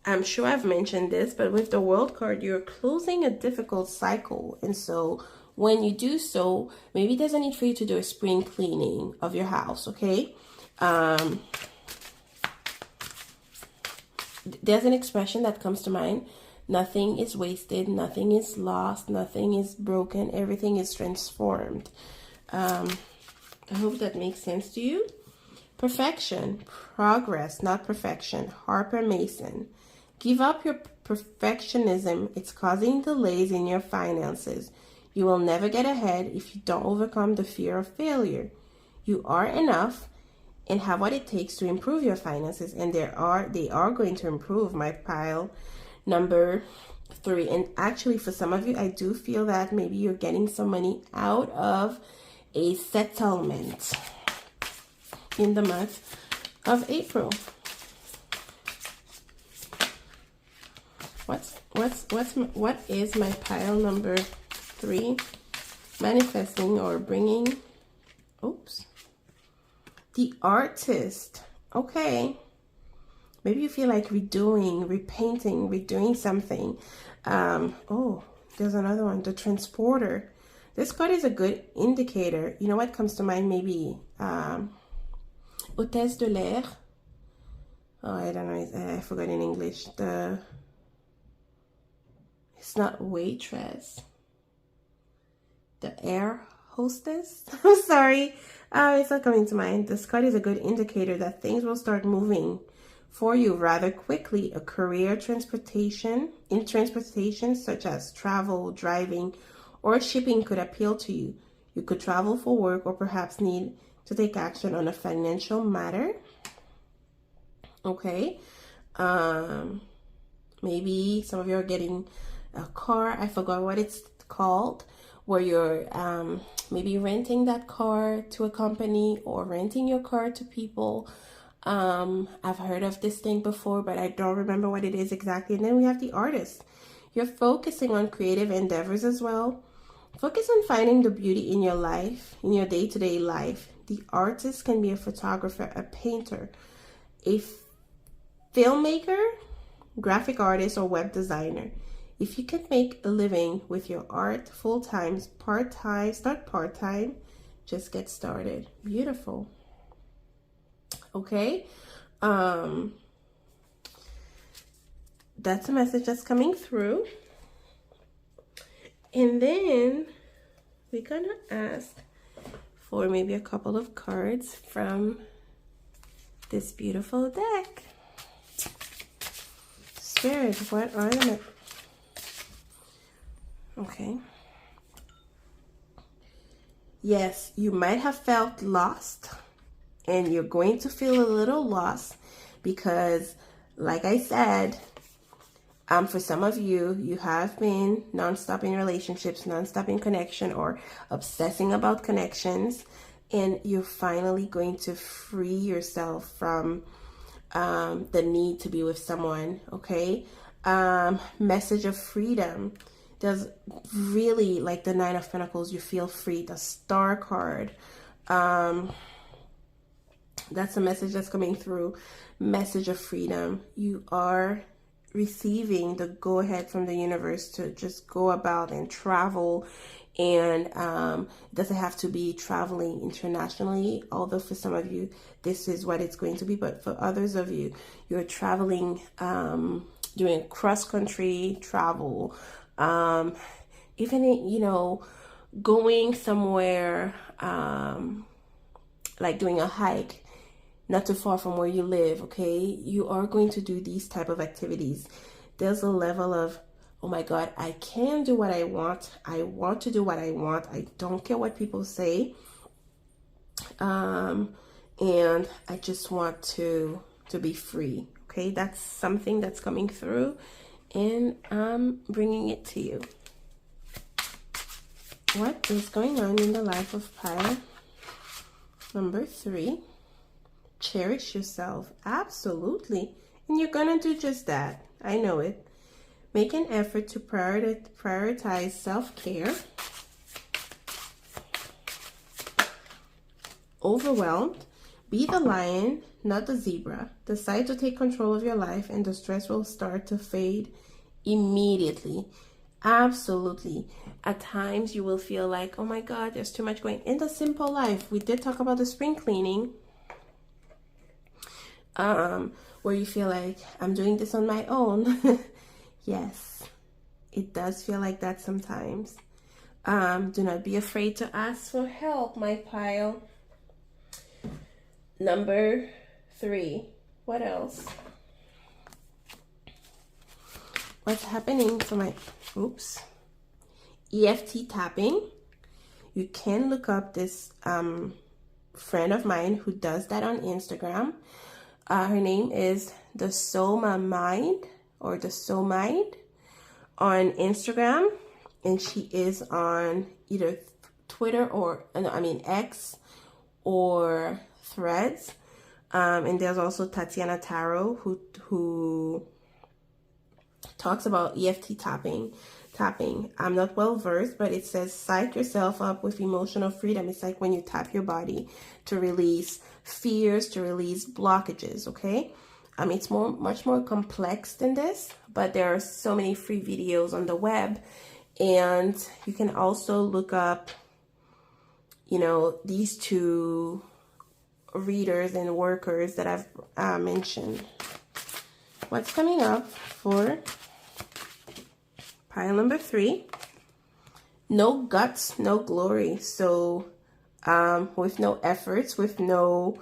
I'm sure I've mentioned this, but with the World card, you're closing a difficult cycle. And so when you do so, maybe there's a need for you to do a spring cleaning of your house, okay? There's an expression that comes to mind. Nothing is wasted, nothing is lost, nothing is broken, everything is transformed. I hope that makes sense to you. Perfection, progress, not perfection. Harper Mason. Give up your perfectionism. It's causing delays in your finances. You will never get ahead if you don't overcome the fear of failure. You are enough and have what it takes to improve your finances, and they are going to improve. My pile number 3. And actually, for some of you, I do feel that maybe you're getting some money out of a settlement in the month of April. What is my pile number 3 manifesting or bringing? Oops. The Artist. Okay. Maybe you feel like redoing something. Oh, there's another one. The Transporter. This card is a good indicator. You know what comes to mind? Maybe Hôtesse de l'air. Oh, I don't know. I forgot in English. It's not waitress. The air hostess. I'm sorry. It's not coming to mind. This card is a good indicator that things will start moving for you rather quickly. A career in transportation, such as travel, driving, or shipping could appeal to you. You could travel for work or perhaps need to take action on a financial matter. Okay. Maybe some of you are getting a car. I forgot what it's called. where you're maybe renting that car to a company or renting your car to people. I've heard of this thing before, but I don't remember what it is exactly. And then we have the artist. You're focusing on creative endeavors as well. Focus on finding the beauty in your life, in your day-to-day life. The artist can be a photographer, a painter, a filmmaker, graphic artist, or web designer. If you can make a living with your art full-time, part-time, start part-time, just get started. Beautiful. Okay. That's a message that's coming through. And then we're gonna ask for maybe a couple of cards from this beautiful deck. Spirit, what are the... Okay. Yes, you might have felt lost, and you're going to feel a little lost because, like I said, for some of you, you have been nonstop in relationships, nonstop in connection, or obsessing about connections, and you're finally going to free yourself from the need to be with someone, okay? Message of freedom. There's really, like the Nine of Pentacles, you feel free. The Star card. That's a message that's coming through. Message of freedom. You are receiving the go-ahead from the universe to just go about and travel. And it doesn't have to be traveling internationally, although for some of you, this is what it's going to be. But for others of you, you're traveling, doing cross-country travel, even, you know, going somewhere, like doing a hike, not too far from where you live, okay? You are going to do these type of activities. There's a level of, oh my God, I can do what I want. I want to do what I want. I don't care what people say. And I just want to be free, okay? That's something that's coming through, and I'm bringing it to you. What is going on in the life of pile number 3? Cherish yourself. Absolutely. And you're gonna do just that. I know it. Make an effort to prioritize self-care. Overwhelmed. Be the lion, not the zebra. Decide to take control of your life, and the stress will start to fade immediately. Absolutely. At times you will feel like, oh my God, there's too much going in the simple life. We did talk about the spring cleaning, where you feel like, I'm doing this on my own. Yes, it does feel like that sometimes. Do not be afraid to ask for help, my pile. Number 3. What else? What's happening for my... Oops. EFT tapping. You can look up this friend of mine who does that on Instagram. Her name is the Soma Mind, or the Soul Mind, on Instagram, and she is on either Twitter or X or Threads. And there's also Tatiana Tarot who talks about EFT tapping. I'm not well versed, but it says psych yourself up with emotional freedom. It's like when you tap your body to release fears, to release blockages, okay? It's much more complex than this, but there are so many free videos on the web, and you can also look up, you know, these two readers and workers that I've mentioned. What's coming up for pile number 3? No guts, no glory. So with no efforts, with no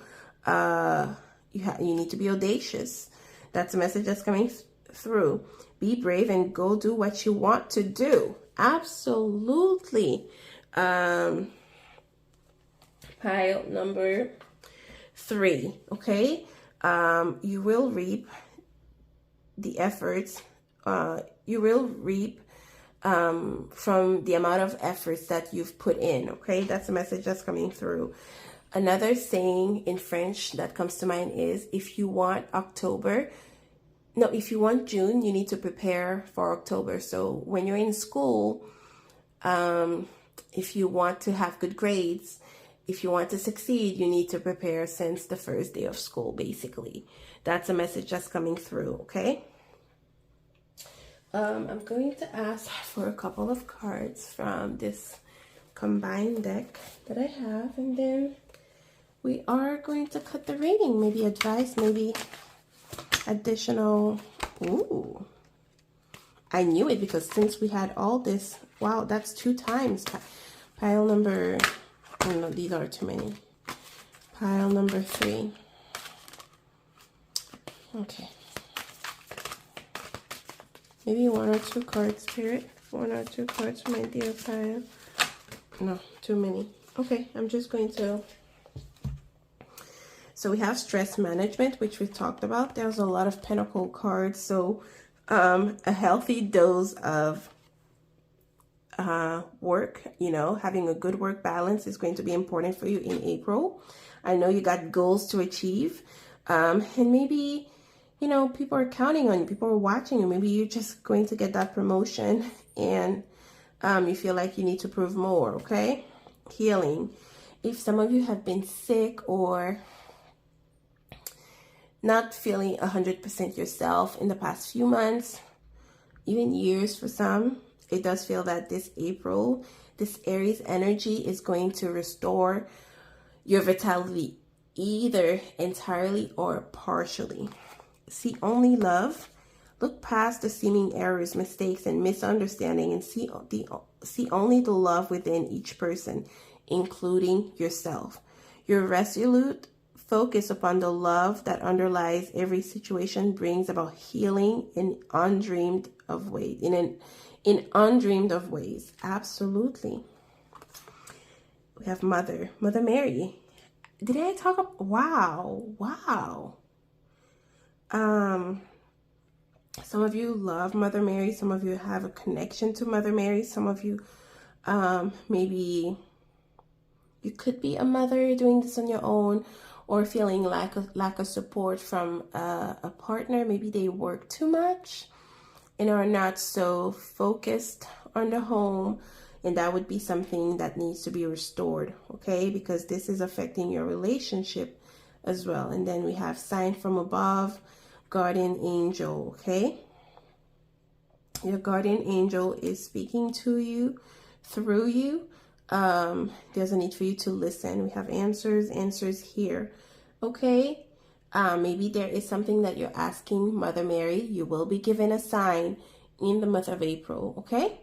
you need to be audacious. That's a message that's coming through. Be brave and go do what you want to do. Absolutely. Pile number 3, okay? You will reap the efforts. You will reap from the amount of efforts that you've put in. Okay, that's the message that's coming through. Another saying in French that comes to mind is, if you want June, you need to prepare for October. So when you're in school, if you want to have good grades, if you want to succeed, you need to prepare since the first day of school, basically. That's a message that's coming through, okay? I'm going to ask for a couple of cards from this combined deck that I have, and then we are going to cut the reading. Maybe advice, maybe additional. Ooh, I knew it, because since we had all this, wow, that's 2 times. Pile number, oh no, these are too many. Pile number 3. Okay. Maybe 1 or 2 cards, Spirit. 1 or 2 cards for my dear pile. No, too many. Okay, I'm just going to. So we have stress management, which we talked about. There's a lot of pentacle cards. So a healthy dose of work, having a good work balance is going to be important for you in April. I know you got goals to achieve. And maybe, people are counting on you. People are watching you. Maybe you're just going to get that promotion and you feel like you need to prove more, okay? Healing. If some of you have been sick or not feeling 100% yourself in the past few months, even years for some, it does feel that this April, this Aries energy is going to restore your vitality, either entirely or partially. See only love. Look past the seeming errors, mistakes, and misunderstanding, and see only the love within each person, including yourself. Your resolute focus upon the love that underlies every situation brings about healing in undreamed of ways. In undreamed of ways. Absolutely. We have Mother Mary. Did I talk about? Wow. Some of you love Mother Mary. Some of you have a connection to Mother Mary. Some of you, maybe you could be a mother doing this on your own, or feeling lack of support from a partner. Maybe they work too much and are not so focused on the home, and that would be something that needs to be restored, okay? Because this is affecting your relationship as well. And then we have sign from above, guardian angel, okay? Your guardian angel is speaking to you, through you. There's a need for you to listen. We have answers here, okay? Maybe there is something that you're asking Mother Mary. You will be given a sign in the month of April, okay?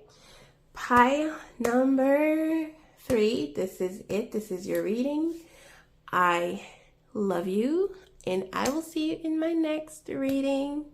Pile number 3. This is it. This is your reading. I love you, and I will see you in my next reading.